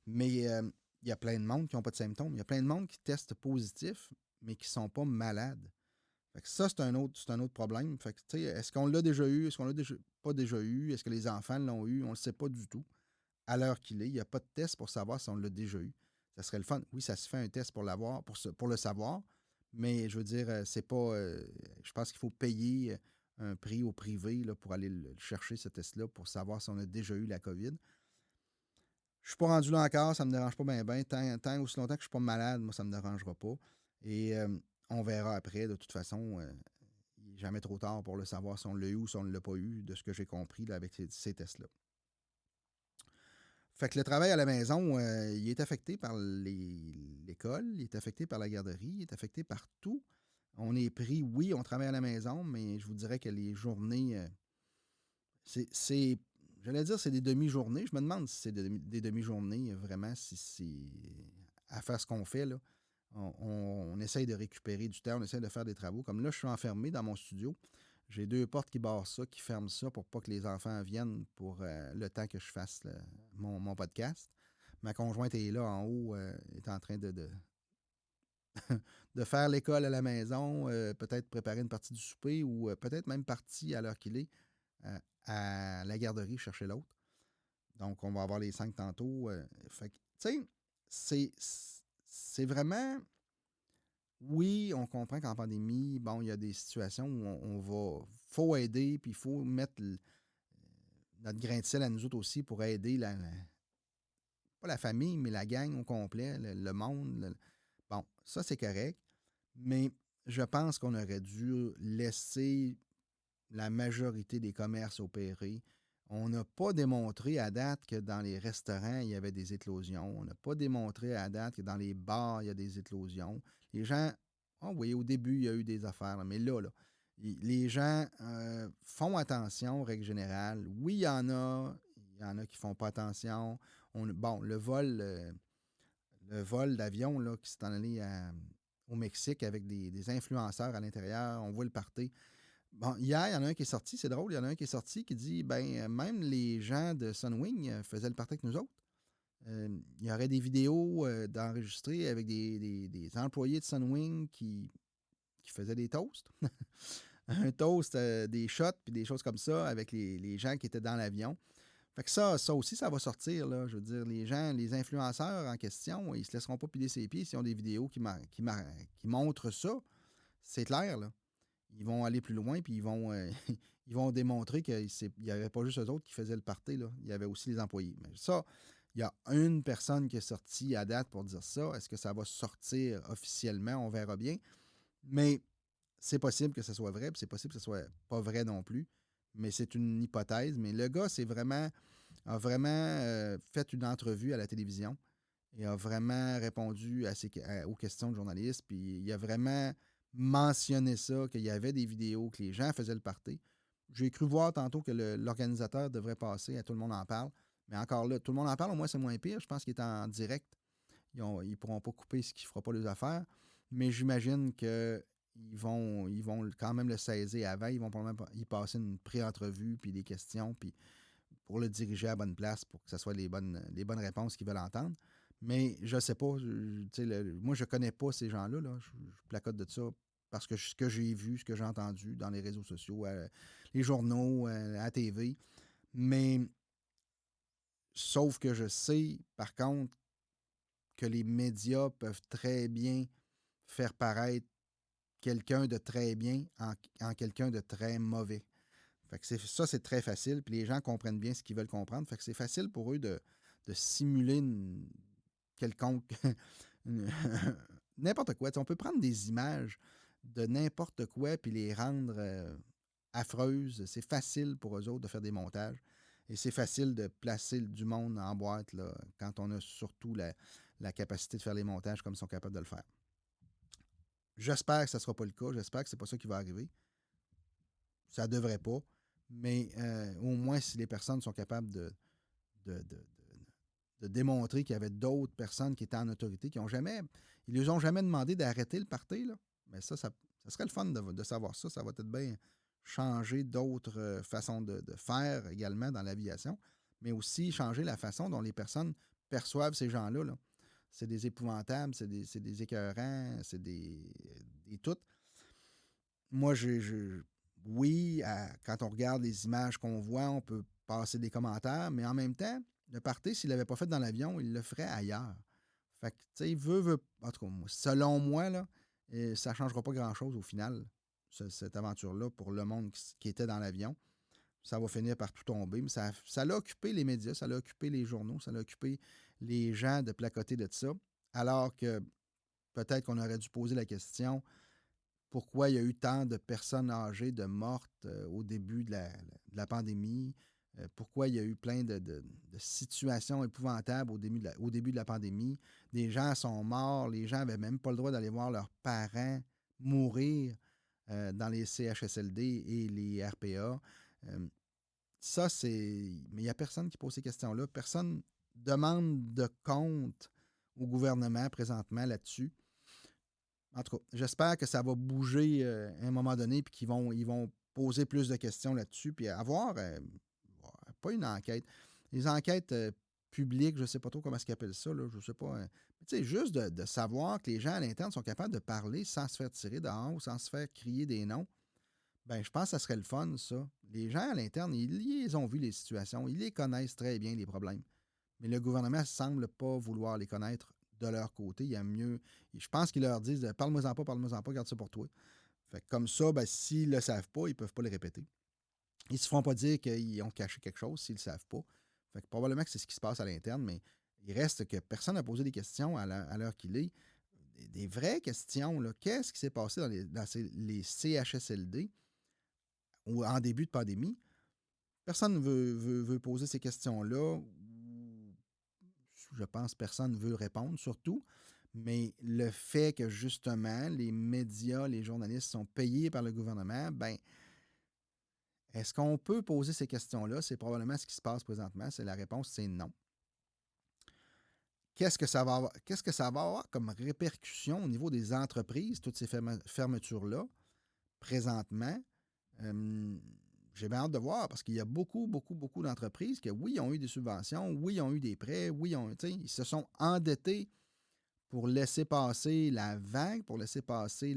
Mais il y a plein de monde qui n'ont pas de symptômes. Il y a plein de monde qui testent positif, mais qui ne sont pas malades. Fait que ça, c'est un autre problème. Fait que, tu sais, est-ce qu'on l'a déjà eu? Est-ce qu'on l'a pas déjà eu? Est-ce que les enfants l'ont eu? On ne le sait pas du tout. À l'heure qu'il est, il n'y a pas de test pour savoir si on l'a déjà eu. Ça serait le fun. Oui, ça se fait un test pour l'avoir, pour le savoir, mais je veux dire, c'est pas. Je pense qu'il faut payer un prix au privé là, pour aller le chercher, ce test-là, pour savoir si on a déjà eu la COVID. Je suis pas rendu là encore, ça me dérange pas bien. Tant aussi longtemps que je suis pas malade, moi, ça me dérangera pas. Et on verra après, de toute façon. Il n'est jamais trop tard pour le savoir si on l'a eu ou si on ne l'a pas eu, de ce que j'ai compris là, avec ces tests-là. Fait que le travail à la maison, il est affecté par l'école, il est affecté par la garderie, il est affecté par tout. On est pris, oui, on travaille à la maison, mais je vous dirais que les journées, c'est j'allais dire, c'est des demi-journées. Je me demande si c'est des demi-journées, vraiment, si c'est à faire ce qu'on fait, là. On essaye de récupérer du temps, on essaye de faire des travaux. Comme là, je suis enfermé dans mon studio. J'ai 2 portes qui barrent ça, qui ferment ça pour pas que les enfants viennent pour le temps que je fasse mon podcast. Ma conjointe est là en haut, est en train de faire l'école à la maison, peut-être préparer une partie du souper ou peut-être même partie à l'heure qu'il est à la garderie chercher l'autre. Donc, on va avoir les 5 tantôt. Fait que, tu sais, c'est vraiment. Oui, on comprend qu'en pandémie, bon, il y a des situations où on va. Faut aider, puis il faut mettre notre grain de sel à nous autres aussi pour aider pas la famille, mais la gang au complet, le monde. Bon, ça, c'est correct. Mais je pense qu'on aurait dû laisser la majorité des commerces opérer. On n'a pas démontré à date que dans les restaurants, il y avait des éclosions. On n'a pas démontré à date que dans les bars, il y a des éclosions. Les gens, ah oui, au début, il y a eu des affaires, là, mais là, les gens font attention, règle générale. Oui, il y en a qui font pas attention. Bon, le vol d'avion là, qui s'est en allé au Mexique avec des influenceurs à l'intérieur, on voit le party. Bon, hier, il y en a un qui est sorti, c'est drôle, il y en a un qui est sorti qui dit ben même les gens de Sunwing faisaient le party avec nous autres. Il y aurait des vidéos d'enregistrées avec des employés de Sunwing qui faisaient des toasts. Un toast, des shots, puis des choses comme ça avec les gens qui étaient dans l'avion. Fait que ça aussi, ça va sortir, là. Je veux dire, les gens, les influenceurs en question, ils se laisseront pas piler ses pieds s'ils ont des vidéos qui montrent ça. C'est clair, là. Ils vont aller plus loin, puis ils vont, ils vont démontrer qu'il n'y avait pas juste eux autres qui faisaient le party, là. Il y avait aussi les employés. Mais ça, il y a une personne qui est sortie à date pour dire ça. Est-ce que ça va sortir officiellement? On verra bien. Mais c'est possible que ce soit vrai, puis c'est possible que ce soit pas vrai non plus. Mais c'est une hypothèse. Mais le gars, a vraiment fait une entrevue à la télévision et a vraiment répondu aux questions de journalistes. Puis il a vraiment mentionné ça, qu'il y avait des vidéos, que les gens faisaient le party. J'ai cru voir tantôt que l'organisateur devrait passer à Tout le monde en parle. Mais encore là, Tout le monde en parle, au moins c'est moins pire. Je pense qu'il est en direct. Ils ne pourront pas couper ce qui ne fera pas les affaires. Mais j'imagine qu'ils vont quand même le saisir avant. Ils vont probablement y passer une pré-entrevue, puis des questions, puis pour le diriger à la bonne place, pour que ce soit les bonnes réponses qu'ils veulent entendre. Mais je ne sais pas. Moi, je ne connais pas ces gens-là. Là. Je placote de ça parce que ce que j'ai vu, ce que j'ai entendu dans les réseaux sociaux, les journaux, à la TV. Mais sauf que je sais, par contre, que les médias peuvent très bien faire paraître quelqu'un de très bien en quelqu'un de très mauvais. Fait que ça, c'est très facile. Puis les gens comprennent bien ce qu'ils veulent comprendre. Fait que c'est facile pour eux de simuler quelconque, n'importe quoi. Tu sais, on peut prendre des images de n'importe quoi puis les rendre affreuses. C'est facile pour eux autres de faire des montages. Et c'est facile de placer du monde en boîte là, quand on a surtout la capacité de faire les montages comme ils sont capables de le faire. J'espère que ce ne sera pas le cas. J'espère que c'est pas ça qui va arriver. Ça ne devrait pas. Mais au moins, si les personnes sont capables de, de- de démontrer qu'il y avait d'autres personnes qui étaient en autorité, qui ont jamais. Ils ne lui ont jamais demandé d'arrêter le party, là. Mais ça serait le fun de savoir ça. Ça va peut-être bien changer d'autres façons de faire également dans l'aviation, mais aussi changer la façon dont les personnes perçoivent ces gens-là, là. C'est des épouvantables, c'est des écœurants, c'est des toutes. Moi, oui, quand on regarde les images qu'on voit, on peut passer des commentaires, mais en même temps, le party, s'il ne l'avait pas fait dans l'avion, il le ferait ailleurs. Fait que, tu sais, en tout cas, selon moi, là, ça ne changera pas grand-chose au final, cette aventure-là, pour le monde qui était dans l'avion. Ça va finir par tout tomber. Mais ça l'a occupé les médias, ça l'a occupé les journaux, ça l'a occupé les gens de placoter de ça. Alors que peut-être qu'on aurait dû poser la question pourquoi il y a eu tant de personnes âgées de mortes au début de la pandémie, pourquoi il y a eu plein de situations épouvantables au début de la pandémie. Des gens sont morts, les gens n'avaient même pas le droit d'aller voir leurs parents mourir dans les CHSLD et les RPA. Euh, Ça, c'est. Mais il n'y a personne qui pose ces questions-là. Personne demande de compte au gouvernement présentement là-dessus. En tout cas, j'espère que ça va bouger à un moment donné puis qu'ils vont poser plus de questions là-dessus puis avoir, pas une enquête, les enquêtes publiques, je ne sais pas trop comment est-ce qu'ils appellent ça, là, je ne sais pas. Tu sais, juste de savoir que les gens à l'interne sont capables de parler sans se faire tirer dehors ou sans se faire crier des noms, ben je pense que ça serait le fun, ça. Les gens à l'interne, ils ont vu les situations, ils les connaissent très bien, les problèmes. Mais le gouvernement ne semble pas vouloir les connaître de leur côté. Il y a mieux. Je pense qu'ils leur disent parle-moi-en pas, garde ça pour toi. Fait que comme ça, ben, s'ils ne le savent pas, ils ne peuvent pas le répéter. Ils ne se feront pas dire qu'ils ont caché quelque chose s'ils ne le savent pas. Fait que probablement que c'est ce qui se passe à l'interne, mais il reste que personne n'a posé des questions à l'heure qu'il est. Des vraies questions. Là. Qu'est-ce qui s'est passé dans les CHSLD ou en début de pandémie? Personne ne veut poser ces questions-là. Je pense que personne ne veut répondre, surtout. Mais le fait que, justement, les médias, les journalistes sont payés par le gouvernement, ben, est-ce qu'on peut poser ces questions-là? C'est probablement ce qui se passe présentement. C'est la réponse, c'est non. Qu'est-ce que ça va avoir comme répercussion au niveau des entreprises, toutes ces fermetures-là, présentement? Euh, j'ai bien hâte de voir parce qu'il y a beaucoup, beaucoup, beaucoup d'entreprises qui, oui, ont eu des subventions, oui, ont eu des prêts, oui, ils se sont endettés pour laisser passer la vague, pour laisser passer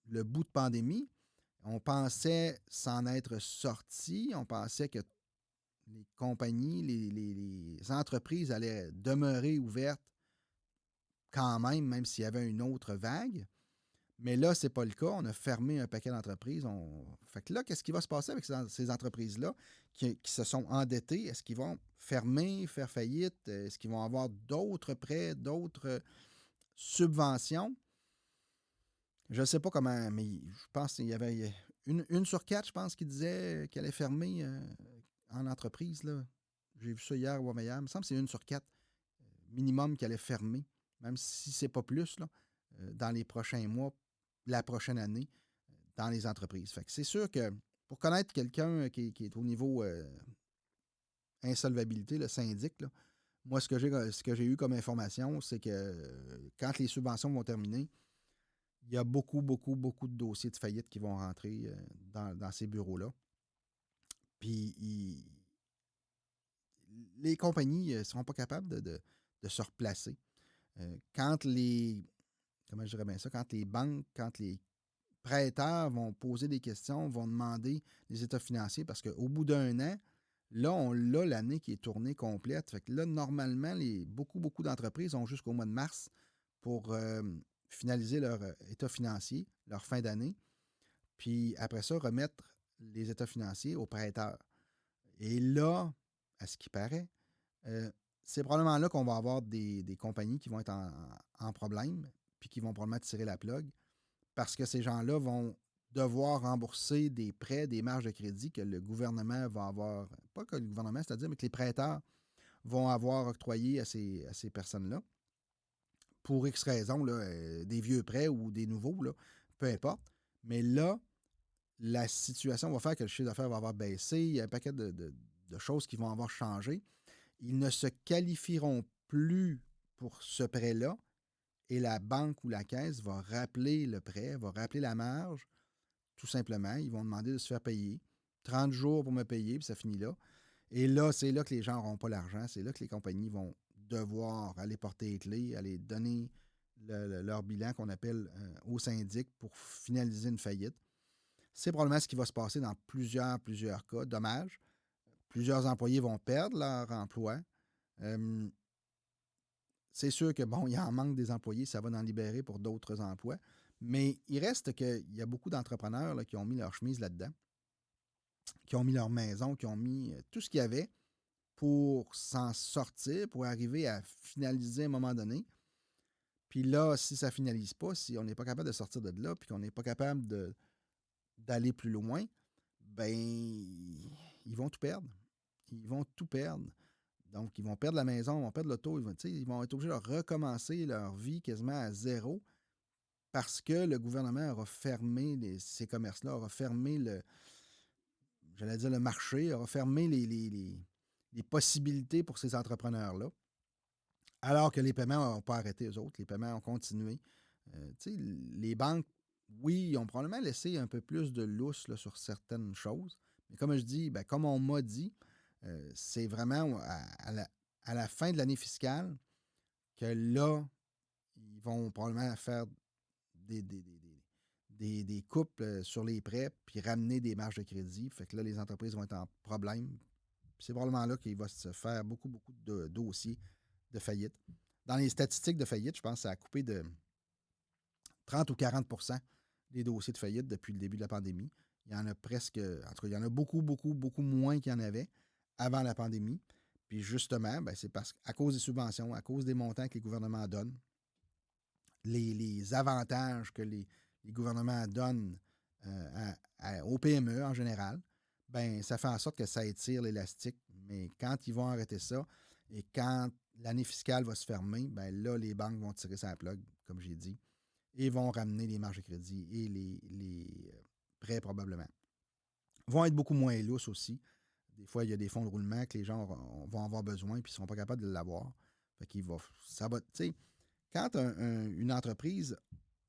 le bout de pandémie. On pensait s'en être sorti, on pensait que les compagnies, les entreprises allaient demeurer ouvertes quand même s'il y avait une autre vague. Mais là, ce n'est pas le cas. On a fermé un paquet d'entreprises. Fait que là, qu'est-ce qui va se passer avec ces entreprises-là qui se sont endettées? Est-ce qu'ils vont fermer, faire faillite? Est-ce qu'ils vont avoir d'autres prêts, d'autres subventions? Je ne sais pas comment, mais je pense qu'il y avait une sur quatre, je pense, qui disait qu'elle allait fermer en entreprise. Là. J'ai vu ça hier ou avant-hier. Il me semble que c'est une sur quatre minimum qui allait fermer, même si ce n'est pas plus, là, dans les prochains mois, la prochaine année, dans les entreprises. Fait que c'est sûr que pour connaître quelqu'un qui est au niveau insolvabilité, le syndic, là, moi, ce que j'ai eu comme information, c'est que quand les subventions vont terminer, il y a beaucoup, beaucoup, beaucoup de dossiers de faillite qui vont rentrer dans ces bureaux-là. Puis, les compagnies ne seront pas capables de se replacer. Quand comment je dirais bien ça, quand les banques, quand les prêteurs vont poser des questions, vont demander les états financiers, parce qu'au bout d'un an, là, on a l'année qui est tournée complète. Fait que là, normalement, beaucoup, beaucoup d'entreprises ont jusqu'au mois de mars pour finaliser leur état financier, leur fin d'année. Puis après ça, remettre les états financiers aux prêteurs. Et là, à ce qui paraît, c'est probablement là qu'on va avoir des compagnies qui vont être en problème, puis qui vont probablement tirer la plug, parce que ces gens-là vont devoir rembourser des prêts, des marges de crédit que le gouvernement va avoir, pas que le gouvernement, c'est-à-dire, mais que les prêteurs vont avoir octroyé à ces personnes-là, pour X raisons, là, des vieux prêts ou des nouveaux, là, peu importe. Mais là, la situation va faire que le chiffre d'affaires va avoir baissé. Il y a un paquet de choses qui vont avoir changé. Ils ne se qualifieront plus pour ce prêt-là et la banque ou la caisse va rappeler le prêt, va rappeler la marge, tout simplement. Ils vont demander de se faire payer. 30 jours pour me payer, puis ça finit là. Et là, c'est là que les gens n'auront pas l'argent. C'est là que les compagnies vont devoir aller porter les clés, aller donner leur bilan qu'on appelle au syndic pour finaliser une faillite. C'est probablement ce qui va se passer dans plusieurs cas. Dommage. Plusieurs employés vont perdre leur emploi. Euh, c'est sûr que, bon, il y en manque des employés, ça va en libérer pour d'autres emplois. Mais il reste qu'il y a beaucoup d'entrepreneurs là, qui ont mis leur chemise là-dedans, qui ont mis leur maison, qui ont mis tout ce qu'il y avait pour s'en sortir, pour arriver à finaliser à un moment donné. Puis là, si ça ne finalise pas, si on n'est pas capable de sortir de là, puis qu'on n'est pas capable d'aller plus loin, ben, ils vont tout perdre. Ils vont tout perdre. Donc, ils vont perdre la maison, ils vont perdre l'auto, ils vont être obligés de recommencer leur vie quasiment à zéro parce que le gouvernement aura fermé ces commerces-là, aura fermé le marché, aura fermé les possibilités pour ces entrepreneurs-là. Alors que les paiements n'ont pas arrêté, eux autres. Les paiements ont continué. Les banques, oui, ils ont probablement laissé un peu plus de lousse là, sur certaines choses. Mais comme je dis, ben, comme on m'a dit, c'est vraiment à la fin de l'année fiscale que là, ils vont probablement faire des, des, des, des coupes sur les prêts puis ramener des marges de crédit. Fait que là, les entreprises vont être en problème. C'est probablement là qu'il va se faire beaucoup, beaucoup de dossiers de faillite. Dans les statistiques de faillite, je pense que ça a coupé de 30 ou 40 des dossiers de faillite depuis le début de la pandémie. Il y en a presque, en tout cas, il y en a beaucoup, beaucoup, beaucoup moins qu'il y en avait avant la pandémie. Puis justement, ben, c'est parce qu'à cause des subventions, à cause des montants que les gouvernements donnent, les avantages que les gouvernements donnent aux PME en général, ben, ça fait en sorte que ça étire l'élastique. Mais quand ils vont arrêter ça et quand l'année fiscale va se fermer, ben là, les banques vont tirer sa plug, comme j'ai dit, et vont ramener les marges de crédit et les prêts probablement. Vont être beaucoup moins lousses aussi. Des fois, il y a des fonds de roulement que les gens vont avoir besoin et ils ne seront pas capables de l'avoir. Fait qu'il va. Ça va. Tu sais, quand une entreprise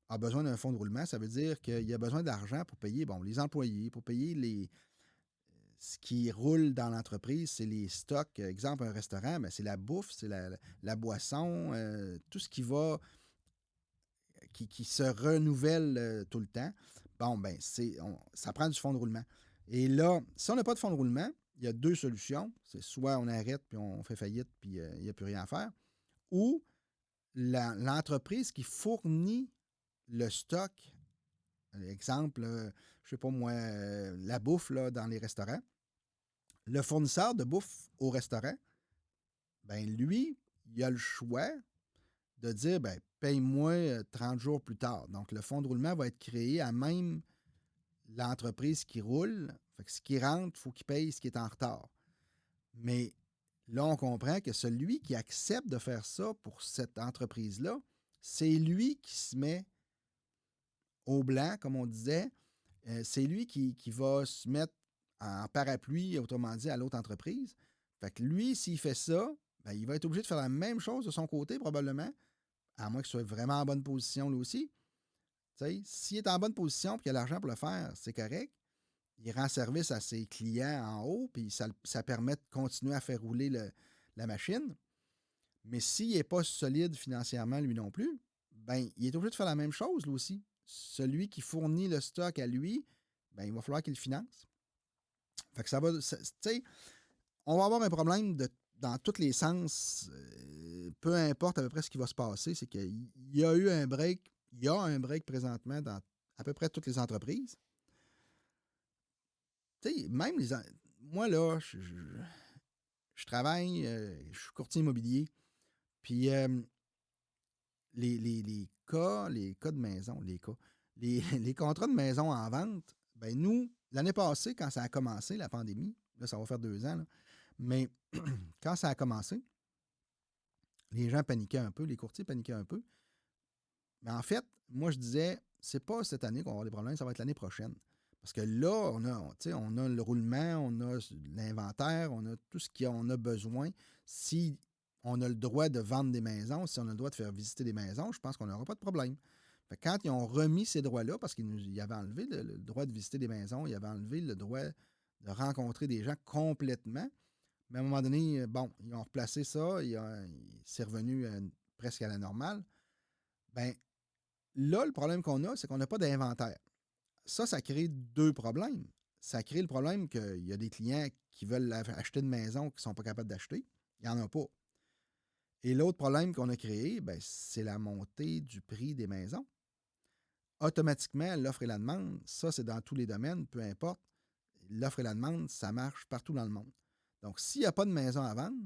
a besoin d'un fonds de roulement, ça veut dire qu'il y a besoin d'argent pour payer les employés, pour payer ce qui roule dans l'entreprise, c'est les stocks. Exemple, un restaurant, ben, c'est la bouffe, c'est la boisson, tout ce qui va, qui se renouvelle tout le temps. Bon, ben, ça prend du fonds de roulement. Et là, si on n'a pas de fonds de roulement, il y a deux solutions. C'est soit on arrête puis on fait faillite puis il n'y a plus rien à faire, ou l'entreprise qui fournit le stock, exemple, je ne sais pas moi, la bouffe là, dans les restaurants, le fournisseur de bouffe au restaurant, ben lui, il a le choix de dire, ben, paye-moi 30 jours plus tard. Donc, le fonds de roulement va être créé à même l'entreprise qui roule. Fait que ce qui rentre, il faut qu'il paye ce qui est en retard. Mais là, on comprend que celui qui accepte de faire ça pour cette entreprise-là, c'est lui qui se met au blanc, comme on disait. C'est lui qui va se mettre en parapluie, autrement dit, à l'autre entreprise. Fait que lui, s'il fait ça, ben, il va être obligé de faire la même chose de son côté, probablement, à moins qu'il soit vraiment en bonne position, lui aussi. S'il est en bonne position et qu'il a l'argent pour le faire, c'est correct. Il rend service à ses clients en haut, puis ça permet de continuer à faire rouler la machine. Mais s'il n'est pas solide financièrement, lui non plus, ben, il est obligé de faire la même chose, lui aussi. Celui qui fournit le stock à lui, ben, il va falloir qu'il le finance. Fait que ça va. Tu sais, on va avoir un problème dans tous les sens. Peu importe à peu près ce qui va se passer, c'est qu'il y a eu un break. Il y a un break présentement dans à peu près toutes les entreprises. Tu sais, même moi, là, je travaille, je suis courtier immobilier, puis les cas de maison, les contrats de maison en vente, ben nous, l'année passée, quand ça a commencé, la pandémie, là, ça va faire 2 ans, là, mais quand ça a commencé, les gens paniquaient un peu, les courtiers paniquaient un peu. Mais en fait, moi, je disais, c'est pas cette année qu'on va avoir des problèmes, ça va être l'année prochaine. Parce que là, on a le roulement, on a l'inventaire, on a tout ce qu'on a besoin. Si on a le droit de vendre des maisons, si on a le droit de faire visiter des maisons, je pense qu'on n'aura pas de problème. Fait que quand ils ont remis ces droits-là, parce qu'ils avaient enlevé le droit de visiter des maisons, ils avaient enlevé le droit de rencontrer des gens complètement, mais à un moment donné, bon, ils ont replacé ça, c'est revenu presque à la normale. Ben là, le problème qu'on a, c'est qu'on n'a pas d'inventaire. Ça crée 2 problèmes. Ça crée le problème qu'il y a des clients qui veulent acheter une maison qui ne sont pas capables d'acheter. Il n'y en a pas. Et l'autre problème qu'on a créé, ben, c'est la montée du prix des maisons. Automatiquement, l'offre et la demande, ça, c'est dans tous les domaines, peu importe. L'offre et la demande, ça marche partout dans le monde. Donc, s'il n'y a pas de maison à vendre,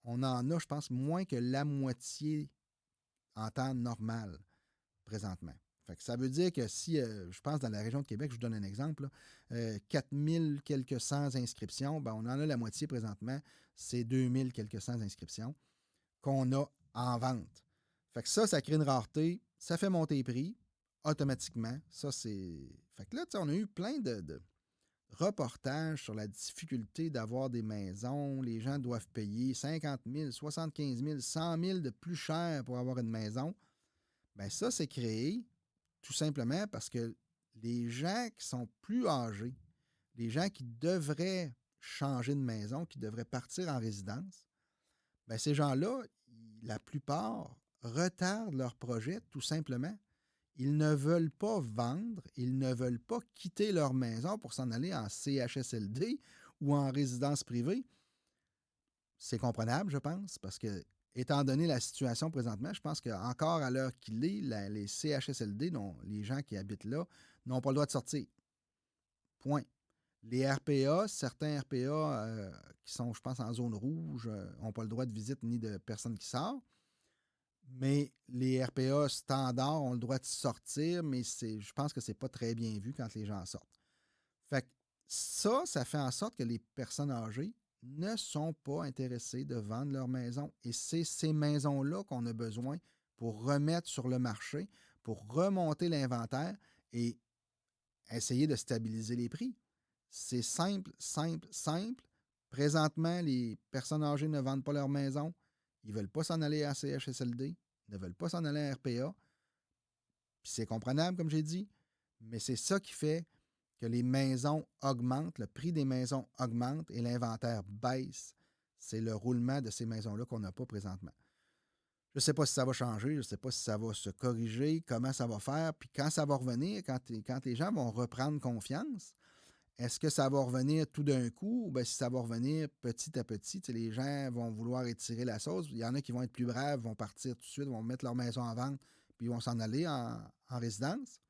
on en a, je pense, moins que la moitié en temps normal présentement. Fait que ça veut dire que si, je pense, dans la région de Québec, je vous donne un exemple, 4000 quelques cent inscriptions, ben, on en a la moitié présentement, c'est 2000 quelques cent inscriptions qu'on a en vente. Fait que ça crée une rareté, ça fait monter les prix automatiquement. Ça, c'est. Fait que là, tu sais, on a eu plein de reportages sur la difficulté d'avoir des maisons. Les gens doivent payer 50 000, 75 000, 100 000 de plus cher pour avoir une maison. Bien, ça, c'est créé tout simplement parce que les gens qui sont plus âgés, les gens qui devraient changer de maison, qui devraient partir en résidence, bien, ces gens-là, la plupart retardent leur projet tout simplement. Ils ne veulent pas vendre, ils ne veulent pas quitter leur maison pour s'en aller en CHSLD ou en résidence privée. C'est comprenable, je pense, parce que, étant donné la situation présentement, je pense qu'encore à l'heure qu'il est, les CHSLD, les gens qui habitent là, n'ont pas le droit de sortir. Point. Les RPA, certains RPA qui sont, je pense, en zone rouge, n'ont pas le droit de visite ni de personne qui sort. Mais les RPA standards ont le droit de sortir, mais je pense que c'est pas très bien vu quand les gens sortent. Fait que ça fait en sorte que les personnes âgées ne sont pas intéressées de vendre leur maison. Et c'est ces maisons-là qu'on a besoin pour remettre sur le marché, pour remonter l'inventaire et essayer de stabiliser les prix. C'est simple, simple, simple. Présentement, les personnes âgées ne vendent pas leur maison. Ils ne veulent pas s'en aller à CHSLD, ils ne veulent pas s'en aller à RPA. Puis c'est comprenable, comme j'ai dit, mais c'est ça qui fait que les maisons augmentent, le prix des maisons augmente et l'inventaire baisse. C'est le roulement de ces maisons-là qu'on n'a pas présentement. Je ne sais pas si ça va changer, je ne sais pas si ça va se corriger, comment ça va faire, puis quand ça va revenir, quand les gens vont reprendre confiance, est-ce que ça va revenir tout d'un coup ou bien si ça va revenir petit à petit? Les gens vont vouloir étirer la sauce. Il y en a qui vont être plus braves, vont partir tout de suite, vont mettre leur maison en vente, puis ils vont s'en aller en résidence.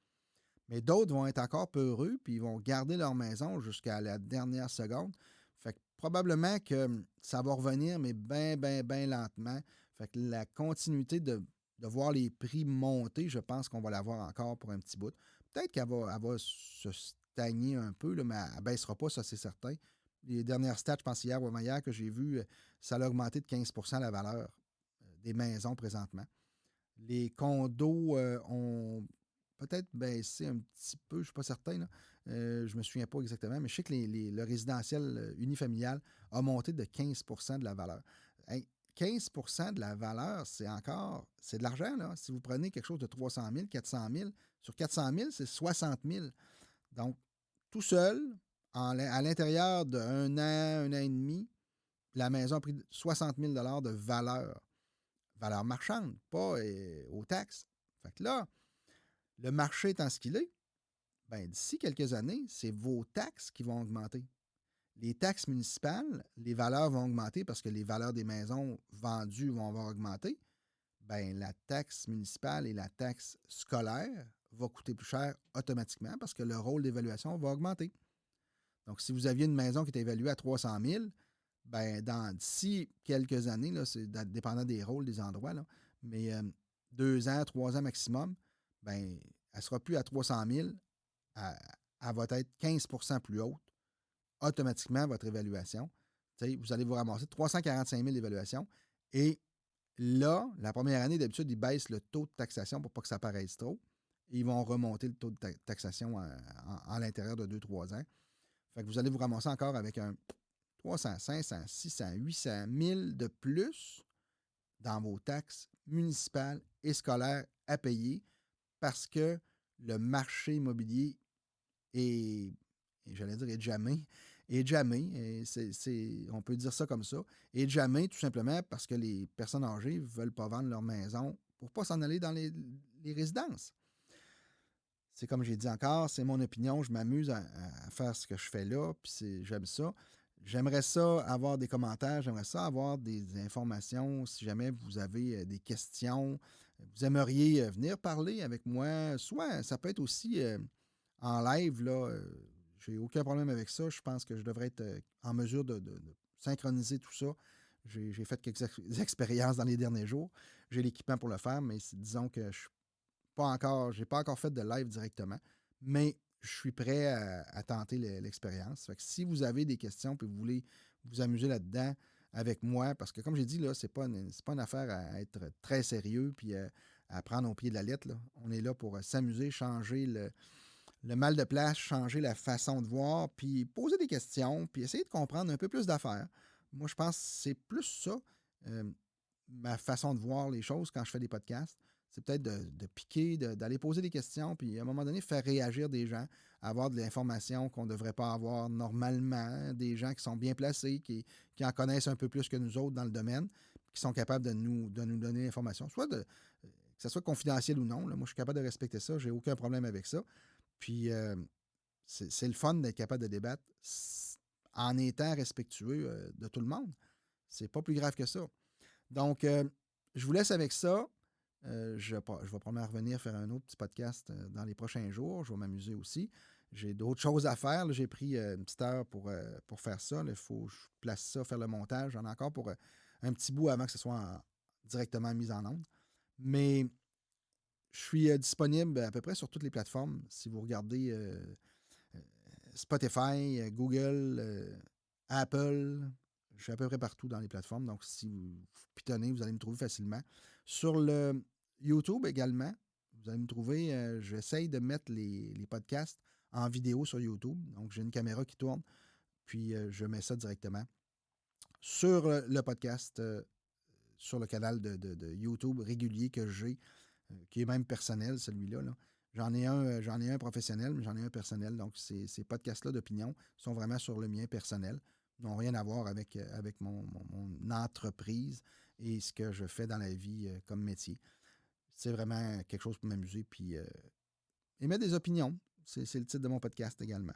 Mais d'autres vont être encore peureux, puis ils vont garder leur maison jusqu'à la dernière seconde. Fait que probablement que ça va revenir, mais bien, bien, bien lentement. Fait que la continuité de voir les prix monter, je pense qu'on va l'avoir encore pour un petit bout. Peut-être qu'elle va se stagner un peu, là, mais elle ne baissera pas, ça c'est certain. Les dernières stats, je pense hier ou avant-hier que j'ai vu, ça a augmenté de 15 la valeur des maisons présentement. Les condos ont peut-être baissé un petit peu, je ne suis pas certain, là. Je ne me souviens pas exactement, mais je sais que le résidentiel unifamilial a monté de 15 de la valeur. Hey, 15 de la valeur, c'est de l'argent, là. Si vous prenez quelque chose de 300 000, 400 000, sur 400 000, c'est 60 000. Donc, tout seul, à l'intérieur d'un an et demi, la maison a pris 60 000 de valeur marchande, pas aux taxes. Fait que là, le marché étant ce qu'il est, ben, d'ici quelques années, c'est vos taxes qui vont augmenter. Les taxes municipales, les valeurs vont augmenter parce que les valeurs des maisons vendues vont avoir augmenté. Ben, la taxe municipale et la taxe scolaire vont coûter plus cher automatiquement parce que le rôle d'évaluation va augmenter. Donc, si vous aviez une maison qui était évaluée à 300 000, ben, d'ici quelques années, là, c'est dépendant des rôles, des endroits, là, mais 2 ans, 3 ans maximum, ben, elle ne sera plus à 300 000, elle, elle va être 15 plus haute, automatiquement, votre évaluation. Tu sais, vous allez vous ramasser 345 000 d'évaluation. Et là, la première année, d'habitude, ils baissent le taux de taxation pour pas que ça paraisse trop. Ils vont remonter le taux de taxation à l'intérieur de 2-3 ans. Fait que vous allez vous ramasser encore avec un 300, 500, 600, 800 000 de plus dans vos taxes municipales et scolaires à payer parce que le marché immobilier est, j'allais dire, est jamais. Est jamais. On peut dire ça comme ça. Est jamais, tout simplement parce que les personnes âgées ne veulent pas vendre leur maison pour ne pas s'en aller dans les résidences. C'est comme j'ai dit encore, c'est mon opinion. Je m'amuse à faire ce que je fais là, puis j'aime ça. J'aimerais ça avoir des commentaires, j'aimerais ça avoir des informations. Si jamais vous avez des questions, vous aimeriez venir parler avec moi, soit ça peut être aussi en live, là. J'ai aucun problème avec ça. Je pense que je devrais être en mesure de synchroniser tout ça. J'ai fait quelques expériences dans les derniers jours. J'ai l'équipement pour le faire, mais disons que je n'ai pas encore fait de live directement, mais je suis prêt à tenter l'expérience. Fait que si vous avez des questions et vous voulez vous amuser là-dedans avec moi, parce que comme j'ai dit, là, c'est pas une affaire à être très sérieux puis à prendre au pied de la lettre, là. On est là pour s'amuser, changer le mal de place, changer la façon de voir, puis poser des questions, puis essayer de comprendre un peu plus d'affaires. Moi, je pense que c'est plus ça, euh, ma façon de voir les choses quand je fais des podcasts. C'est peut-être de piquer, d'aller poser des questions, puis à un moment donné, faire réagir des gens, avoir de l'information qu'on ne devrait pas avoir normalement, des gens qui sont bien placés, qui en connaissent un peu plus que nous autres dans le domaine, qui sont capables de nous donner l'information, soit que ce soit confidentiel ou non. Là, moi, je suis capable de respecter ça, j'ai aucun problème avec ça. Puis, c'est le fun d'être capable de débattre en étant respectueux de tout le monde. C'est pas plus grave que ça. Donc, je vous laisse avec ça. Je vais probablement revenir faire un autre petit podcast dans les prochains jours. Je vais m'amuser aussi. J'ai d'autres choses à faire. Là. J'ai pris une petite heure pour faire ça. Il faut que je place ça, faire le montage. J'en ai encore pour un petit bout avant que ce soit directement mis en onde. Mais je suis disponible à peu près sur toutes les plateformes. Si vous regardez Spotify, Google, Apple, je suis à peu près partout dans les plateformes. Donc, si vous pitonnez, vous allez me trouver facilement. Sur le YouTube également, vous allez me trouver. J'essaye de mettre les podcasts en vidéo sur YouTube. Donc, j'ai une caméra qui tourne, puis je mets ça directement sur le podcast, sur le canal de YouTube régulier que j'ai, qui est même personnel, celui-là. Là. J'en ai un professionnel, mais j'en ai un personnel. Donc, ces podcasts-là d'opinion sont vraiment sur le mien personnel. Ils n'ont rien à voir avec mon entreprise et ce que je fais dans la vie comme métier. C'est vraiment quelque chose pour m'amuser puis émettre des opinions. C'est le titre de mon podcast également.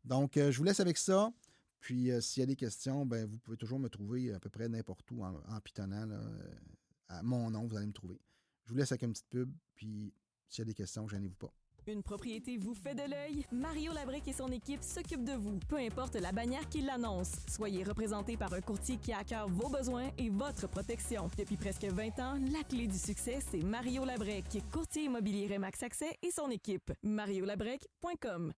Donc, je vous laisse avec ça. Puis, s'il y a des questions, ben, vous pouvez toujours me trouver à peu près n'importe où en pitonnant là, à mon nom, vous allez me trouver. Je vous laisse avec une petite pub, puis s'il y a des questions, gênez-vous pas. Une propriété vous fait de l'œil? Mario Labrec et son équipe s'occupent de vous, peu importe la bannière qui l'annonce. Soyez représenté par un courtier qui a à cœur vos besoins et votre protection. Depuis presque 20 ans, la clé du succès, c'est Mario Labrec, courtier immobilier Remax Accès et son équipe. mariolabrec.com